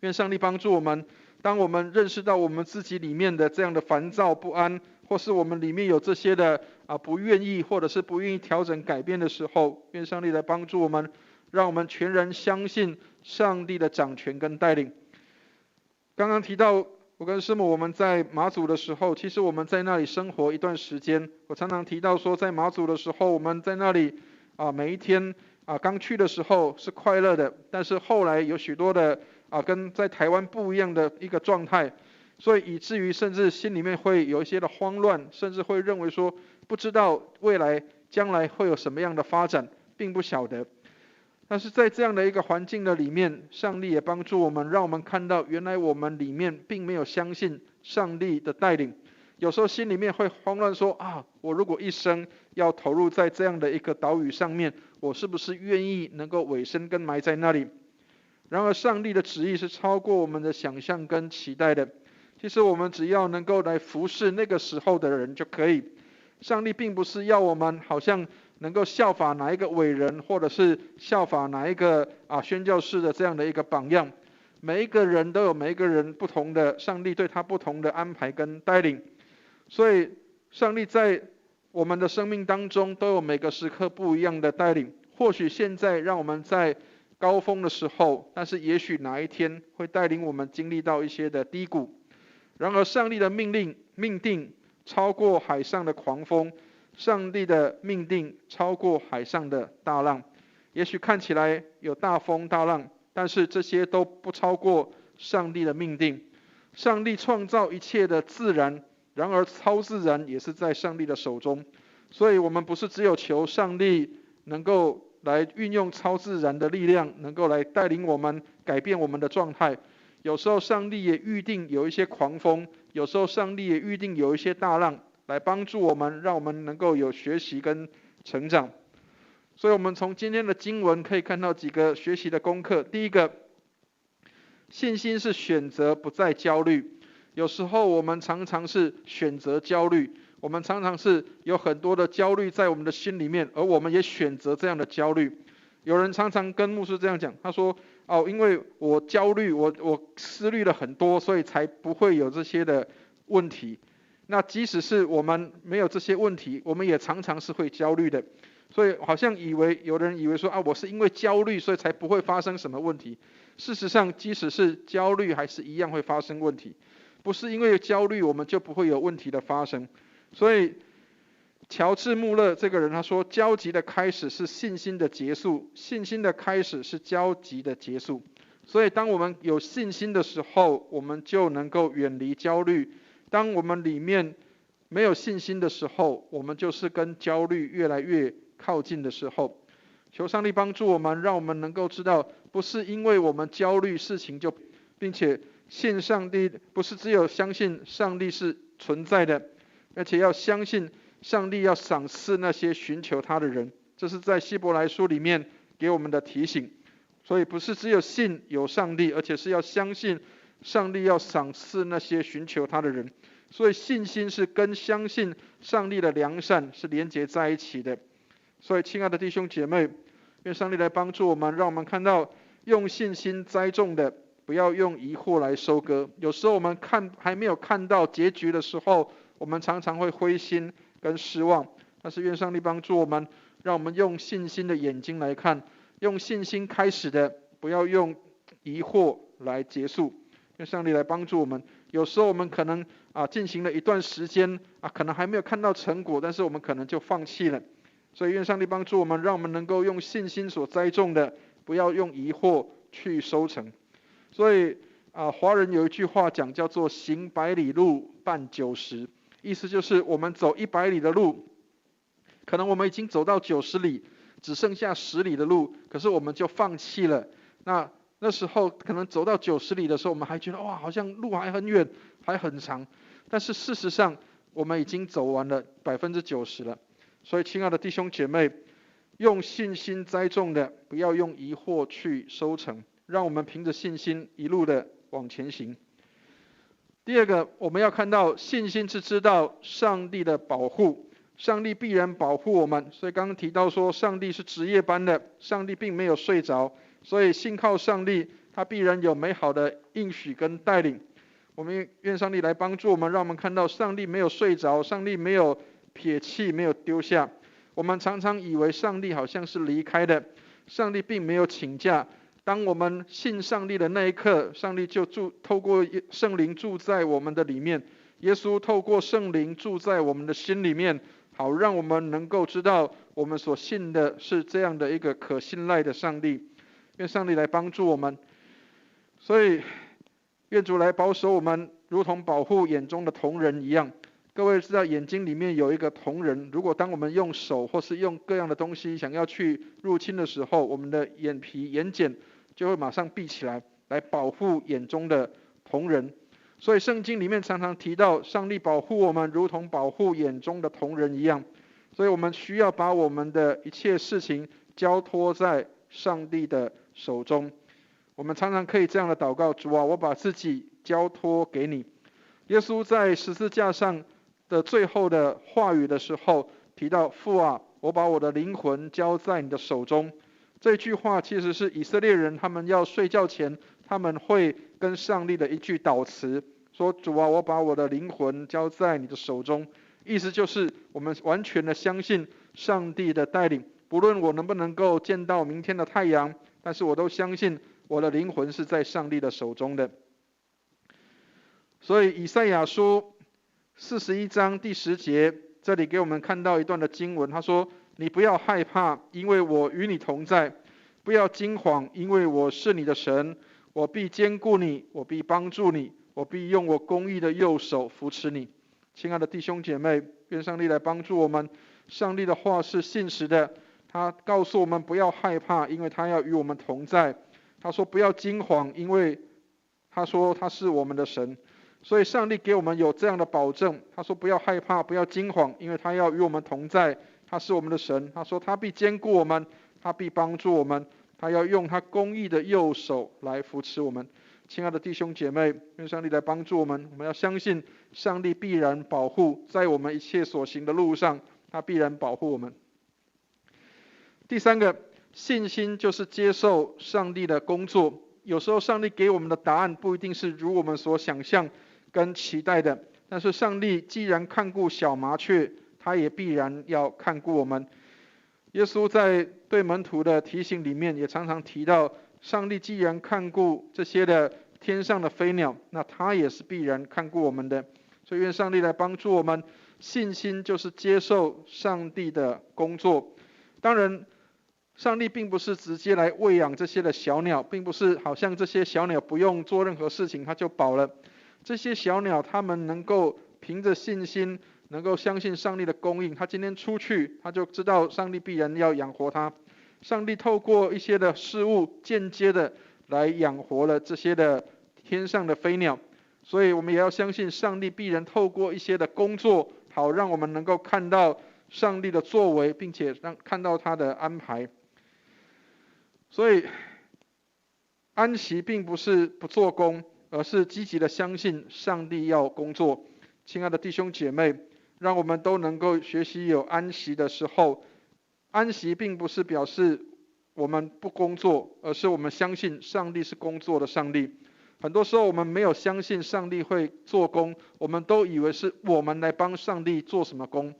Speaker 1: 愿上帝帮助我们，当我们认识到我们自己里面的这样的烦躁不安，或是我们里面有这些的不愿意，或者是不愿意调整改变的时候，愿上帝来帮助我们，让我们全然相信上帝的掌权跟带领。刚刚提到我跟师母我们在马祖的时候，其实我们在那里生活一段时间，我常常提到说，在马祖的时候，我们在那里每一天刚去的时候是快乐的，但是后来有许多的跟在台湾不一样的一个状态，所以以至于甚至心里面会有一些的慌乱，甚至会认为说不知道未来将来会有什么样的发展，并不晓得。但是在这样的一个环境的里面，上帝也帮助我们，让我们看到原来我们里面并没有相信上帝的带领。有时候心里面会慌乱说我如果一生要投入在这样的一个岛屿上面，我是不是愿意能够委身跟埋在那里？然而上帝的旨意是超过我们的想象跟期待的。其实我们只要能够来服侍那个时候的人就可以。上帝并不是要我们好像能够效法哪一个伟人，或者是效法哪一个宣教士的这样的一个榜样。每一个人都有每一个人不同的上帝对他不同的安排跟带领，所以上帝在我们的生命当中都有每个时刻不一样的带领。或许现在让我们在高峰的时候，但是也许哪一天会带领我们经历到一些的低谷。然而上帝的命定超过海上的狂风，上帝的命定超过海上的大浪。也许看起来有大风大浪，但是这些都不超过上帝的命定。上帝创造一切的自然，然而超自然也是在上帝的手中。所以我们不是只有求上帝能够来运用超自然的力量，能够来带领我们改变我们的状态。有时候上帝也预定有一些狂风，有时候上帝也预定有一些大浪，来帮助我们，让我们能够有学习跟成长。所以我们从今天的经文可以看到几个学习的功课。第一个，信心是选择不再焦虑。有时候我们常常是选择焦虑，我们常常是有很多的焦虑在我们的心里面，而我们也选择这样的焦虑。有人常常跟牧师这样讲，他说因为我焦虑，我思虑了很多，所以才不会有这些的问题。那即使是我们没有这些问题，我们也常常是会焦虑的。所以好像有人以为说我是因为焦虑，所以才不会发生什么问题。事实上，即使是焦虑，还是一样会发生问题。不是因为焦虑，我们就不会有问题的发生。所以乔治·穆勒这个人他说，焦急的开始是信心的结束，信心的开始是焦急的结束。所以当我们有信心的时候，我们就能够远离焦虑。当我们里面没有信心的时候，我们就是跟焦虑越来越靠近的时候。求上帝帮助我们，让我们能够知道，不是因为我们焦虑事情就，并且信上帝，不是只有相信上帝是存在的，而且要相信上帝要赏赐那些寻求他的人。这是在希伯来书里面给我们的提醒。所以不是只有信有上帝，而且是要相信上帝要赏赐那些寻求他的人。所以信心是跟相信上帝的良善是连结在一起的。所以亲爱的弟兄姐妹，愿上帝来帮助我们，让我们看到用信心栽种的，不要用疑惑来收割。有时候我们还没有看到结局的时候，我们常常会灰心跟失望。但是愿上帝帮助我们，让我们用信心的眼睛来看，用信心开始的，不要用疑惑来结束。愿上帝来帮助我们。有时候我们可能进行了一段时间可能还没有看到成果，但是我们可能就放弃了。所以愿上帝帮助我们，让我们能够用信心所栽种的，不要用疑惑去收成。所以华人有一句话讲，叫做行100里路，伴90。意思就是我们走100里的路，可能我们已经走到90里，只剩下10里的路，可是我们就放弃了。那时候可能走到90里的时候，我们还觉得好像路还很远，还很长。但是事实上，我们已经走完了90%了。所以亲爱的弟兄姐妹，用信心栽种的，不要用疑惑去收成，让我们凭着信心一路的往前行。第二个，我们要看到信心是知道上帝的保护，上帝必然保护我们。所以刚刚提到说，上帝是值夜班的，上帝并没有睡着，所以信靠上帝，他必然有美好的应许跟带领。我们愿上帝来帮助我们，让我们看到上帝没有睡着，上帝没有撇弃，没有丢下。我们常常以为上帝好像是离开的，上帝并没有请假。当我们信上帝的那一刻，上帝就透过圣灵住在我们的里面，耶稣透过圣灵住在我们的心里面，好让我们能够知道我们所信的是这样的一个可信赖的上帝。愿上帝来帮助我们。所以愿主来保守我们，如同保护眼中的瞳人一样。各位知道眼睛里面有一个瞳人，如果当我们用手或是用各样的东西想要去入侵的时候，我们的眼皮眼睑就会马上闭起来，来保护眼中的瞳人。所以圣经里面常常提到上帝保护我们如同保护眼中的瞳人一样。所以我们需要把我们的一切事情交托在上帝的手中。我们常常可以这样的祷告：主啊，我把自己交托给你。耶稣在十字架上的最后的话语的时候提到：父啊，我把我的灵魂交在你的手中。这句话其实是以色列人他们要睡觉前他们会跟上帝的一句祷词，说：主啊，我把我的灵魂交在你的手中。意思就是我们完全的相信上帝的带领，不论我能不能够见到明天的太阳，但是我都相信我的灵魂是在上帝的手中的。所以以赛亚书41章第10节，这里给我们看到一段的经文，他说：你不要害怕，因为我与你同在；不要惊慌，因为我是你的神，我必坚固你，我必帮助你，我必用我公义的右手扶持你。亲爱的弟兄姐妹，愿上帝来帮助我们。上帝的话是信实的，他告诉我们不要害怕，因为他要与我们同在。他说不要惊慌，因为他说他是我们的神。所以上帝给我们有这样的保证，他说不要害怕，不要惊慌，因为他要与我们同在，他是我们的神。他说他必坚固我们，他必帮助我们，他要用他公义的右手来扶持我们。亲爱的弟兄姐妹，愿上帝来帮助我们，我们要相信上帝必然保护，在我们一切所行的路上，他必然保护我们。第三个，信心就是接受上帝的工作。有时候上帝给我们的答案不一定是如我们所想象跟期待的，但是上帝既然看顾小麻雀，他也必然要看顾我们。耶稣在对门徒的提醒里面也常常提到，上帝既然看顾这些的天上的飞鸟，那他也是必然看顾我们的。所以愿上帝来帮助我们，信心就是接受上帝的工作。当然上帝并不是直接来喂养这些的小鸟，并不是好像这些小鸟不用做任何事情它就饱了。这些小鸟它们能够凭着信心，能够相信上帝的供应，他今天出去他就知道上帝必然要养活他。上帝透过一些的事物间接的来养活了这些的天上的飞鸟，所以我们也要相信上帝必然透过一些的工作，好让我们能够看到上帝的作为，并且看到他的安排。所以安息并不是不做工，而是积极的相信上帝要工作。亲爱的弟兄姐妹，让我们都能够学习有安息的时候。安息并不是表示我们不工作，而是我们相信上帝是工作的上帝。很多时候我们没有相信上帝会做工，我们都以为是我们来帮上帝做什么工。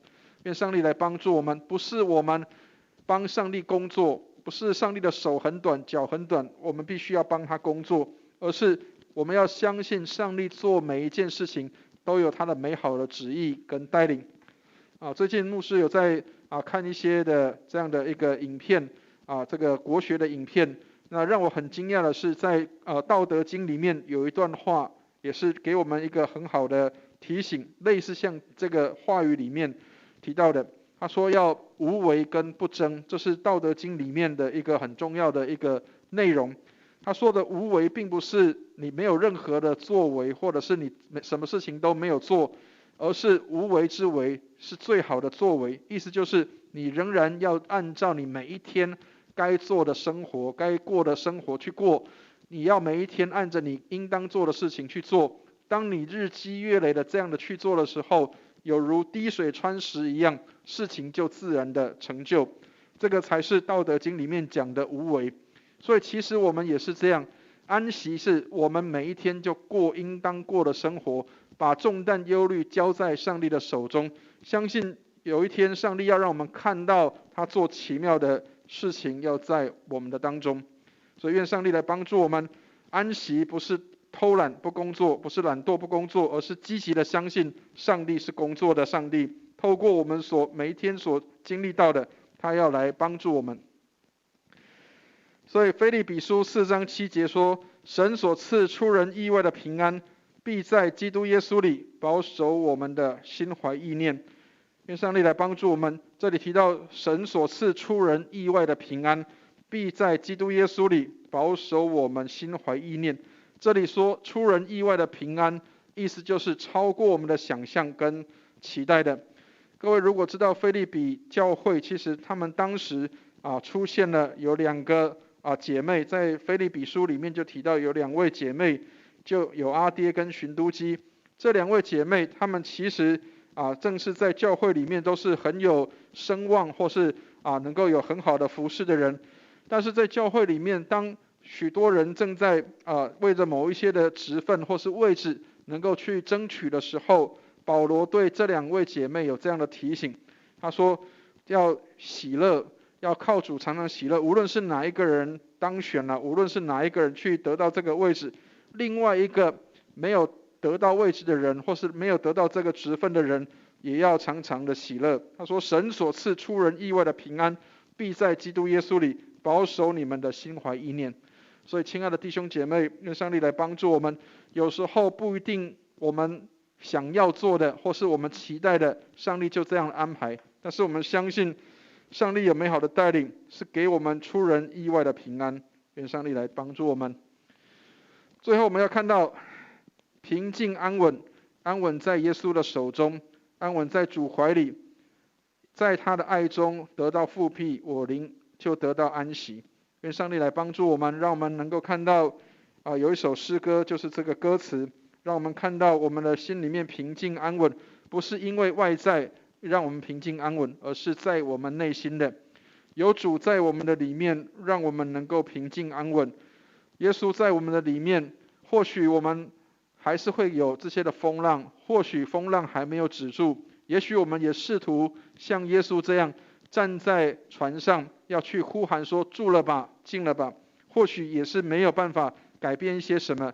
Speaker 1: 愿上帝来帮助我们，不是我们帮上帝工作，不是上帝的手很短脚很短，我们必须要帮他工作，而是我们要相信上帝做每一件事情都有他的美好的旨意跟带领。最近牧师有在看一些的这样的一个影片，这个国学的影片。那让我很惊讶的是，在道德经里面有一段话，也是给我们一个很好的提醒，类似像这个话语里面提到的。他说要无为跟不争，这是道德经里面的一个很重要的一个内容。他说的无为并不是你没有任何的作为，或者是你什么事情都没有做，而是无为之为是最好的作为。意思就是你仍然要按照你每一天该做的生活，该过的生活去过，你要每一天按着你应当做的事情去做。当你日积月累的这样的去做的时候，有如滴水穿石一样，事情就自然的成就。这个才是道德经里面讲的无为。所以其实我们也是这样，安息是我们每一天就过应当过的生活，把重担忧虑交在上帝的手中，相信有一天上帝要让我们看到他做奇妙的事情要在我们的当中。所以愿上帝来帮助我们，安息不是偷懒不工作，不是懒惰不工作，而是积极的相信上帝是工作的上帝，透过我们每一天所经历到的，他要来帮助我们。所以腓立比书4章7节说，神所赐出人意外的平安，必在基督耶稣里保守我们的心怀意念。愿上帝来帮助我们。这里提到神所赐出人意外的平安，必在基督耶稣里保守我们心怀意念。这里说出人意外的平安，意思就是超过我们的想象跟期待的。各位如果知道腓立比教会，其实他们当时出现了有2个姐妹，在腓立比书里面就提到有2位姐妹，就有阿爹跟寻都基。这2位姐妹，她们其实正是在教会里面都是很有声望，或是能够有很好的服事的人。但是在教会里面，当许多人正在为着某一些的职分或是位置能够去争取的时候，保罗对这2位姐妹有这样的提醒，他说要喜乐，要靠主常常喜乐，无论是哪一个人当选了，无论是哪一个人去得到这个位置，另外一个没有得到位置的人，或是没有得到这个职分的人，也要常常的喜乐。他说神所赐出人意外的平安，必在基督耶稣里保守你们的心怀意念。所以亲爱的弟兄姐妹，愿上帝来帮助我们。有时候不一定我们想要做的，或是我们期待的，上帝就这样安排。但是我们相信上帝有美好的带领，是给我们出人意外的平安。愿上帝来帮助我们。最后我们要看到平静安稳，安稳在耶稣的手中，安稳在主怀里，在他的爱中得到复辟，我灵就得到安息。愿上帝来帮助我们，让我们能够看到有一首诗歌，就是这个歌词，让我们看到我们的心里面平静安稳，不是因为外在让我们平静安稳，而是在我们内心的有主在我们的里面，让我们能够平静安稳。耶稣在我们的里面，或许我们还是会有这些的风浪，或许风浪还没有止住，也许我们也试图像耶稣这样站在船上，要去呼喊说住了吧，静了吧，或许也是没有办法改变一些什么。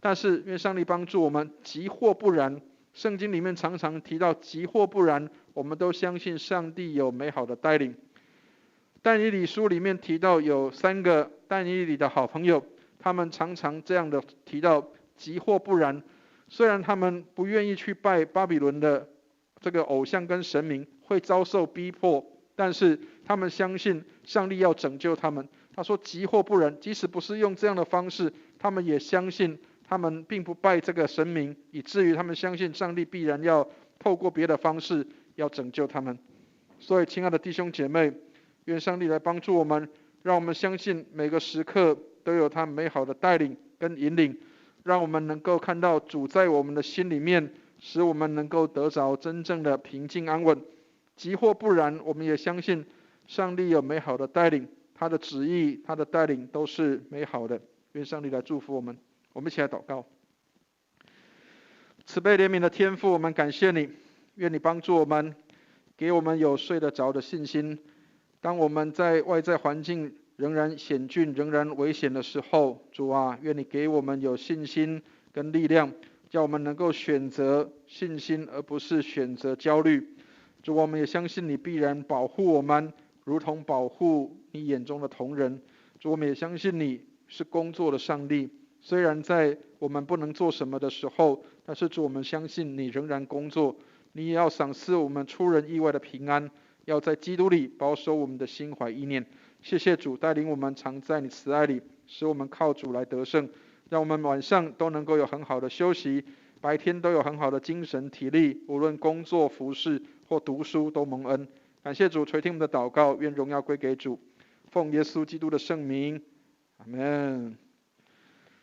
Speaker 1: 但是愿上帝帮助我们，即或不然，圣经里面常常提到即或不然，我们都相信上帝有美好的带领。但以理书里面提到有3个但以理的好朋友，他们常常这样的提到即或不然。虽然他们不愿意去拜巴比伦的这个偶像跟神明，会遭受逼迫，但是他们相信上帝要拯救他们。他说即或不然，即使不是用这样的方式，他们也相信，他们并不拜这个神明，以至于他们相信上帝必然要透过别的方式要拯救他们。所以亲爱的弟兄姐妹，愿上帝来帮助我们，让我们相信每个时刻都有他美好的带领跟引领，让我们能够看到主在我们的心里面，使我们能够得着真正的平静安稳。即或不然，我们也相信上帝有美好的带领，他的旨意，他的带领都是美好的。愿上帝来祝福我们。我们一起来祷告。慈悲怜悯的天父，我们感谢你，愿你帮助我们，给我们有睡得着的信心。当我们在外在环境仍然险峻、仍然危险的时候，主啊，愿你给我们有信心跟力量，叫我们能够选择信心，而不是选择焦虑。主，我们也相信你必然保护我们，如同保护你眼中的瞳人。主，我们也相信你是工作的上帝，虽然在我们不能做什么的时候，但是主，我们相信你仍然工作，你也要赏赐我们出人意外的平安，要在基督里保守我们的心怀意念。谢谢主带领我们常在你慈爱里，使我们靠主来得胜，让我们晚上都能够有很好的休息，白天都有很好的精神体力，无论工作服事或读书都蒙恩。感谢主垂听我们的祷告，愿荣耀归给主，奉耶稣基督的圣名，阿们。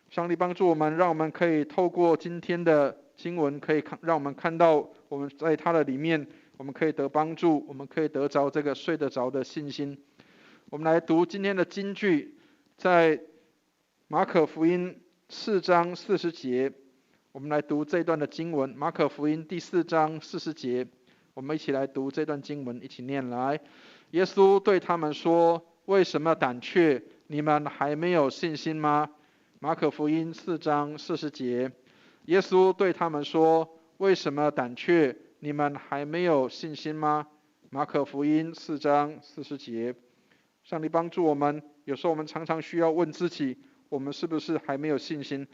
Speaker 1: 上帝帮助我们，让我们可以透过今天的经文，可以让我们看到我们在他的里面，我们可以得帮助，我们可以得着这个睡得着的信心。我们来读今天的金句，在马可福音4章40节，我们来读这段的经文。马可福音第4章40节，我们一起来读这段经文，一起念来。耶稣对他们说：为什么胆怯？你们还没有信心吗？马可福音4章40节，耶稣对他们说：为什么胆怯？你们还没有信心吗？马可福音4章40节。上帝帮助我们，有时候我们常常需要问自己，我们是不是还没有信心？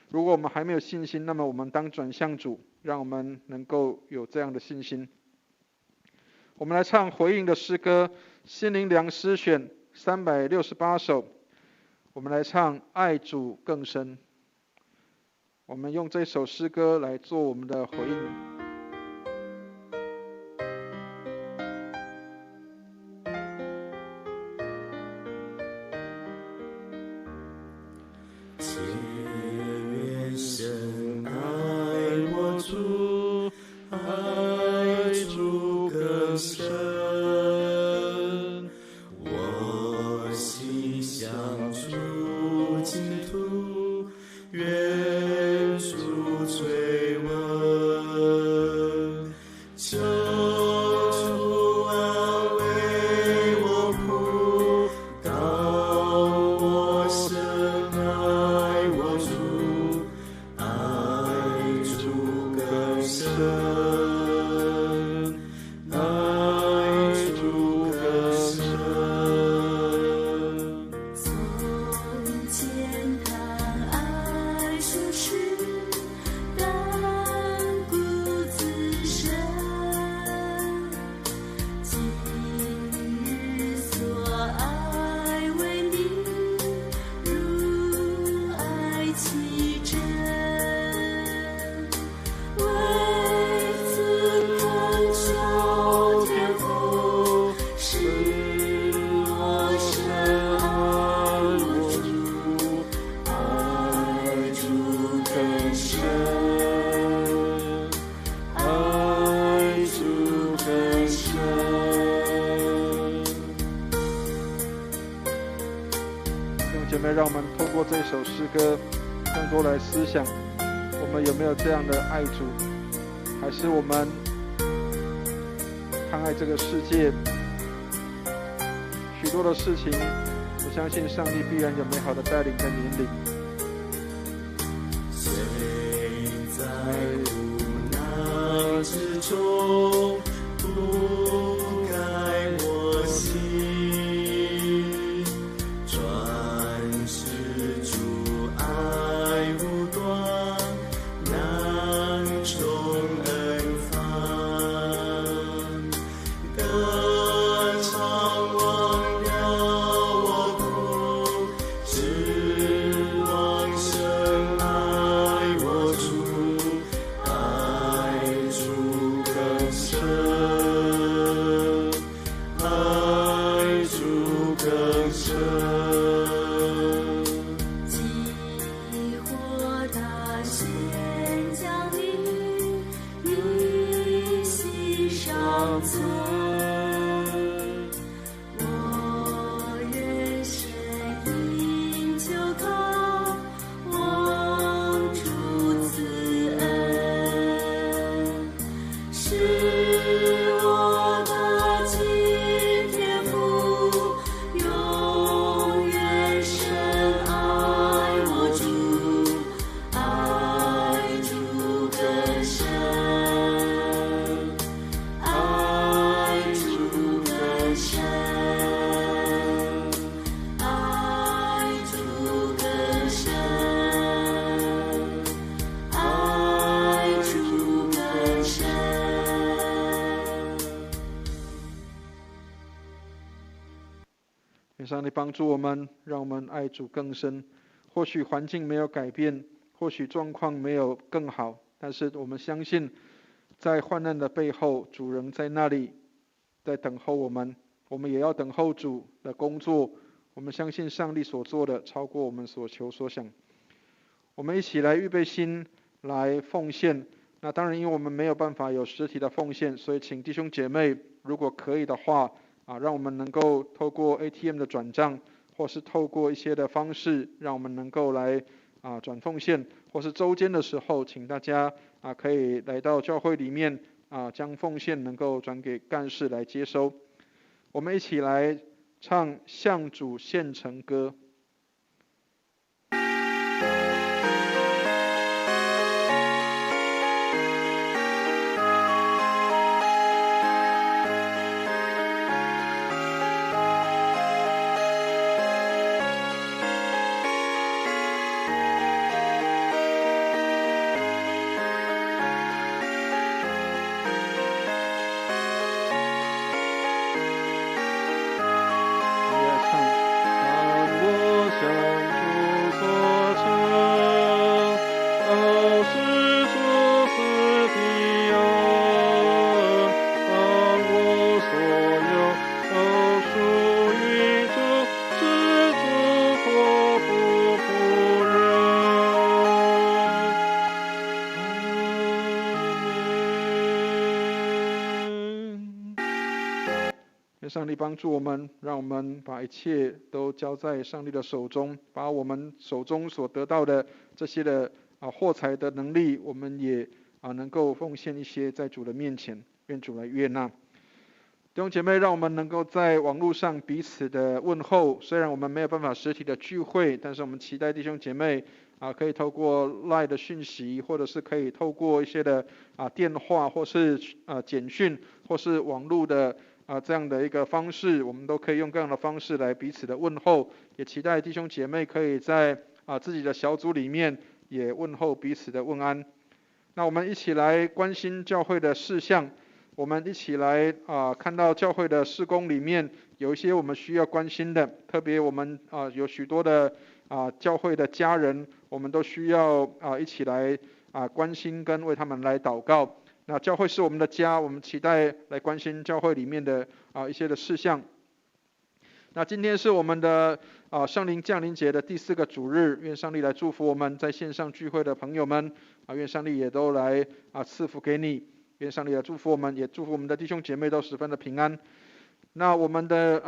Speaker 1: 如果我们还没有信心，那么我们当转向主，让我们能够有这样的信心。我们来唱回应的诗歌，心灵粮诗选368首，我们来唱爱主更深。我们用这首诗歌来做我们的回应。让我们透过这首诗歌更多来思想，我们有没有这样的爱主，还是我们看爱这个世界，许多的事情，我相信上帝必然有美好的带领跟引领。
Speaker 2: 谁在苦难之中不改我心，
Speaker 1: 上帝帮助我们，让我们爱主更深。或许环境没有改变，或许状况没有更好，但是我们相信，在患难的背后，主人在那里，在等候我们。我们也要等候主的工作。我们相信上帝所做的超过我们所求所想。我们一起来预备心来奉献。那当然，因为我们没有办法有实体的奉献，所以请弟兄姐妹，如果可以的话，让我们能够透过 ATM 的转账，或是透过一些的方式，让我们能够来转奉献，或是周间的时候，请大家可以来到教会里面将奉献能够转给干事来接收。我们一起来唱向主献成歌。愿上帝帮助我们，让我们把一切都交在上帝的手中，把我们手中所得到的这些的获财的能力，我们也能够奉献一些在主的面前，愿主来悦纳。弟兄姐妹，让我们能够在网络上彼此的问候，虽然我们没有办法实体的聚会，但是我们期待弟兄姐妹可以透过 LINE 的讯息，或者是可以透过一些的电话，或是简讯，或是网络的这样的一个方式，我们都可以用各样的方式来彼此的问候，也期待弟兄姐妹可以在自己的小组里面也问候彼此的问安。那我们一起来关心教会的事项，我们一起来看到教会的事工里面有一些我们需要关心的，特别我们有许多的教会的家人，我们都需要一起来关心跟为他们来祷告。那教会是我们的家，我们期待来关心教会里面的一些的事项。那今天是我们的圣灵降临节的第4个主日，愿上帝来祝福我们在线上聚会的朋友们愿上帝也都来赐福给你，愿上帝来祝福我们，也祝福我们的弟兄姐妹都十分的平安。那我们的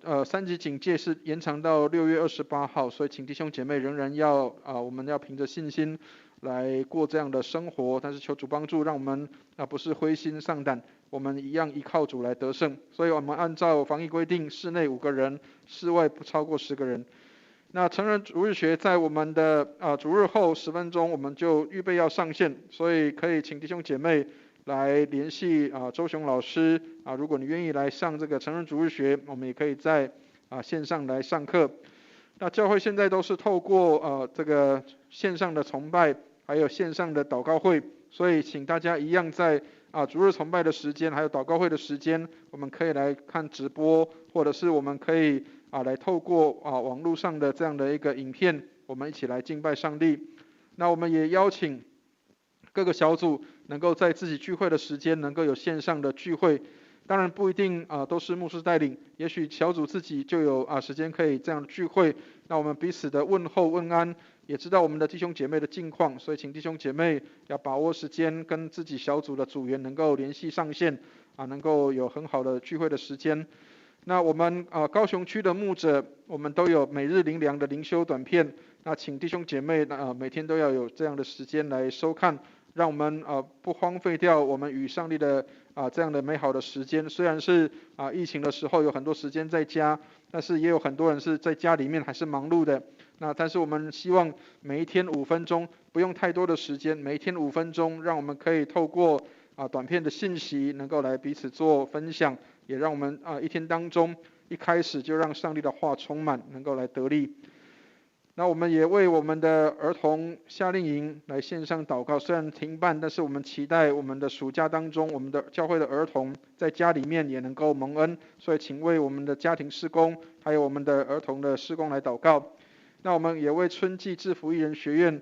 Speaker 1: 3级警戒是延长到6月28号，所以请弟兄姐妹仍然要我们要凭着信心来过这样的生活，但是求主帮助，让我们不是灰心丧胆，我们一样依靠主来得胜。所以我们按照防疫规定，室内5个人，室外不超过10个人。那成人主日学在我们的主日后10分钟，我们就预备要上线，所以可以请弟兄姐妹来联系周雄老师如果你愿意来上这个成人主日学，我们也可以在线上来上课。那教会现在都是透过这个线上的崇拜，还有线上的祷告会，所以请大家一样在主日崇拜的时间，还有祷告会的时间，我们可以来看直播，或者是我们可以来透过网络上的这样的一个影片，我们一起来敬拜上帝。那我们也邀请各个小组能够在自己聚会的时间能够有线上的聚会，当然不一定都是牧师带领，也许小组自己就有时间可以这样聚会。那我们彼此的问候问安，也知道我们的弟兄姐妹的近况，所以请弟兄姐妹要把握时间，跟自己小组的组员能够联系上线能够有很好的聚会的时间。那我们高雄区的牧者，我们都有每日灵粮的灵修短片，那请弟兄姐妹每天都要有这样的时间来收看，让我们不荒废掉我们与上帝的这样的美好的时间。虽然是疫情的时候有很多时间在家，但是也有很多人是在家里面还是忙碌的。那但是我们希望每一天5分钟，不用太多的时间，每一天5分钟，让我们可以透过短片的信息能够来彼此做分享，也让我们一天当中一开始就让上帝的话充满，能够来得力。那我们也为我们的儿童夏令营来线上祷告，虽然停办，但是我们期待我们的暑假当中，我们的教会的儿童在家里面也能够蒙恩，所以请为我们的家庭事工，还有我们的儿童的事工来祷告。那我们也为春季制服艺人学院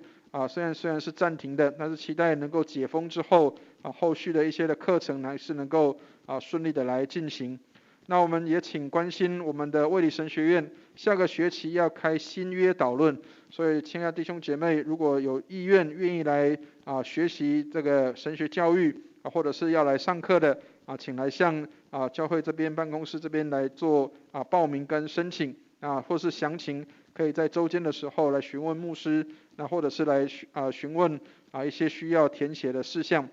Speaker 1: 虽然是暂停的，但是期待能够解封之后后续的一些的课程还是能够顺利的来进行。那我们也请关心我们的卫理神学院下个学期要开新约导论，所以亲爱的弟兄姐妹，如果有意愿愿意来学习这个神学教育或者是要来上课的请来向教会这边办公室这边来做报名跟申请。或是详情，可以在周间的时候来询问牧师，或者是来询问一些需要填写的事项。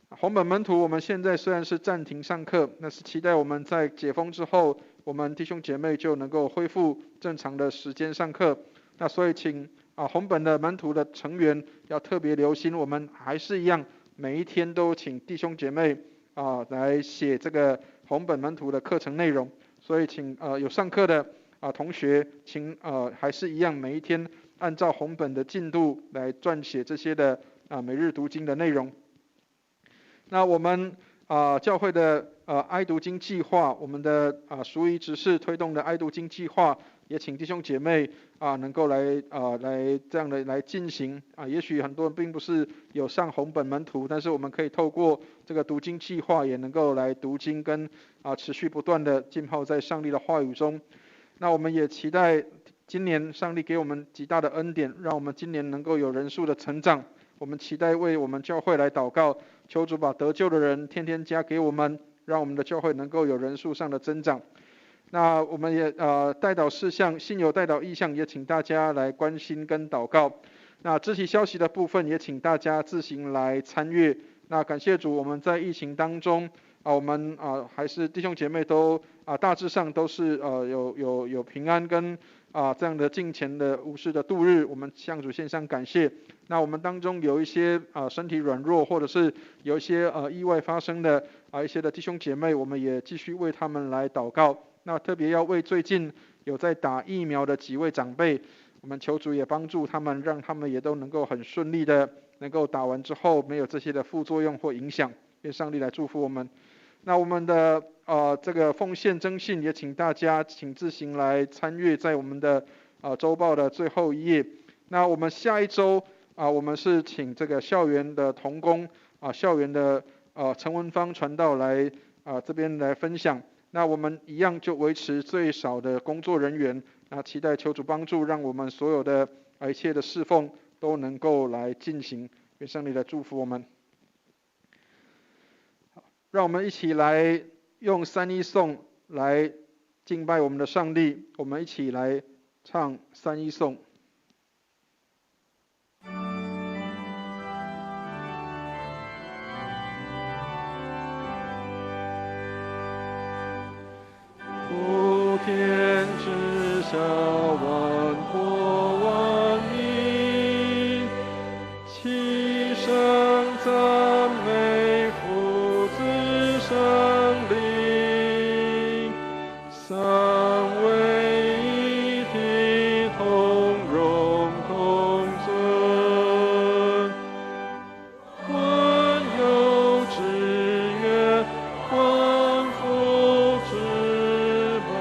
Speaker 1: 红本门徒，我们现在虽然是暂停上课，那是期待我们在解封之后，我们弟兄姐妹就能够恢复正常的时间上课。那所以请红本的门徒的成员要特别留心，我们还是一样，每一天都请弟兄姐妹来写这个红本门徒的课程内容。所以请有上课的同学，请还是一样，每一天按照红本的进度来撰写这些的每日读经的内容。那我们教会的爱读经计划，我们的淑仪执事推动的爱读经计划，也请弟兄姐妹能够来这样的来进行也许很多人并不是有上红本门徒，但是我们可以透过这个读经计划，也能够来读经跟持续不断的浸泡在上帝的话语中。那我们也期待今年上帝给我们极大的恩典，让我们今年能够有人数的成长。我们期待为我们教会来祷告，求主把得救的人天天加给我们，让我们的教会能够有人数上的增长。那我们也代祷事项，信友代祷意向，也请大家来关心跟祷告。那肢体消息的部分，也请大家自行来参阅。那感谢主，我们在疫情当中我们还是弟兄姐妹都大致上都是有平安跟这样的敬虔的无事的度日，我们向主献上感谢。那我们当中有一些身体软弱，或者是有一些意外发生的一些的弟兄姐妹，我们也继续为他们来祷告。那特别要为最近有在打疫苗的几位长辈，我们求主也帮助他们，让他们也都能够很顺利的能够打完之后没有这些的副作用或影响。愿上帝来祝福我们。那我们的这个奉献征信，也请大家请自行来参阅，在我们的周报的最后一页。那我们下一周我们是请这个校园的同工校园的陈文芳传道来这边来分享。那我们一样就维持最少的工作人员，期待求主帮助，让我们所有的一切的侍奉都能够来进行。愿上帝来祝福我们。让我们一起来用3:1颂来敬拜我们的上帝。我们一起来唱3:1颂。普天之下，万国万民齐声赞美父子圣灵，三位一体，同荣共尊，万有之源，万福之本。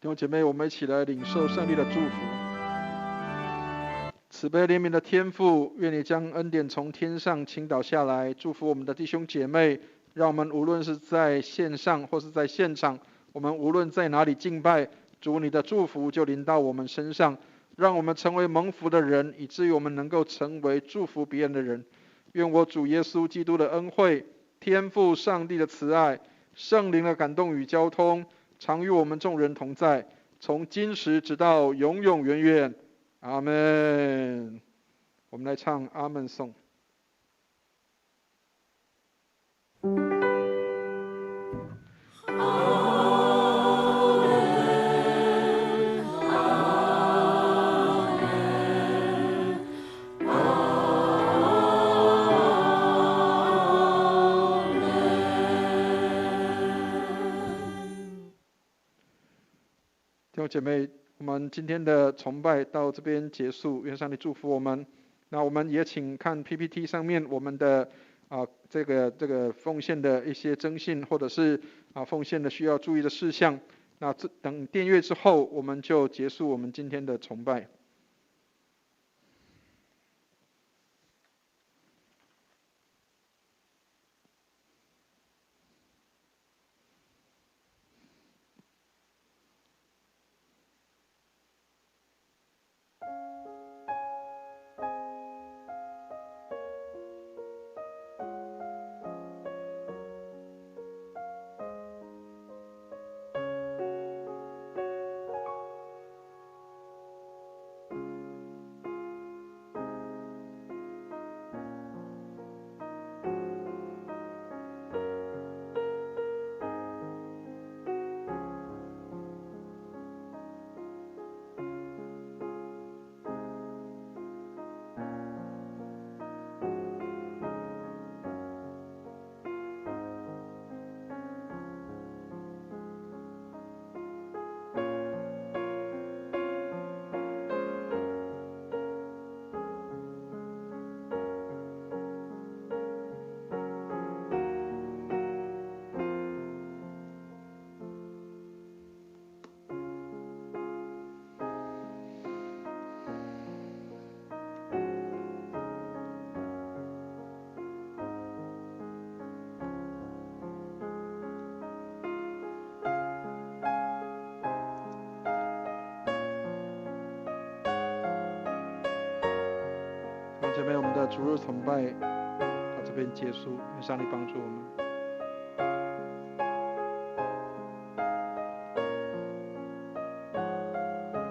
Speaker 1: 弟兄姐妹，我们一起来领受上帝的祝福。慈悲怜悯的天父，愿你将恩典从天上倾倒下来，祝福我们的弟兄姐妹，让我们无论是在线上或是在现场，我们无论在哪里敬拜，主你的祝福就临到我们身上，让我们成为蒙福的人，以至于我们能够成为祝福别人的人。愿我主耶稣基督的恩惠、天父上帝的慈爱、圣灵的感动与交通，常与我们众人同在，从今时直到永永远远。阿们。我们来唱阿们颂。弟兄姐妹，我们今天的崇拜到这边结束，愿上帝祝福我们。那我们也请看 PPT 上面我们的这个奉献的一些征信，或者是奉献的需要注意的事项。那等订阅之后，我们就结束我们今天的崇拜。
Speaker 3: 主日崇拜到这边结束，愿上帝帮助我们。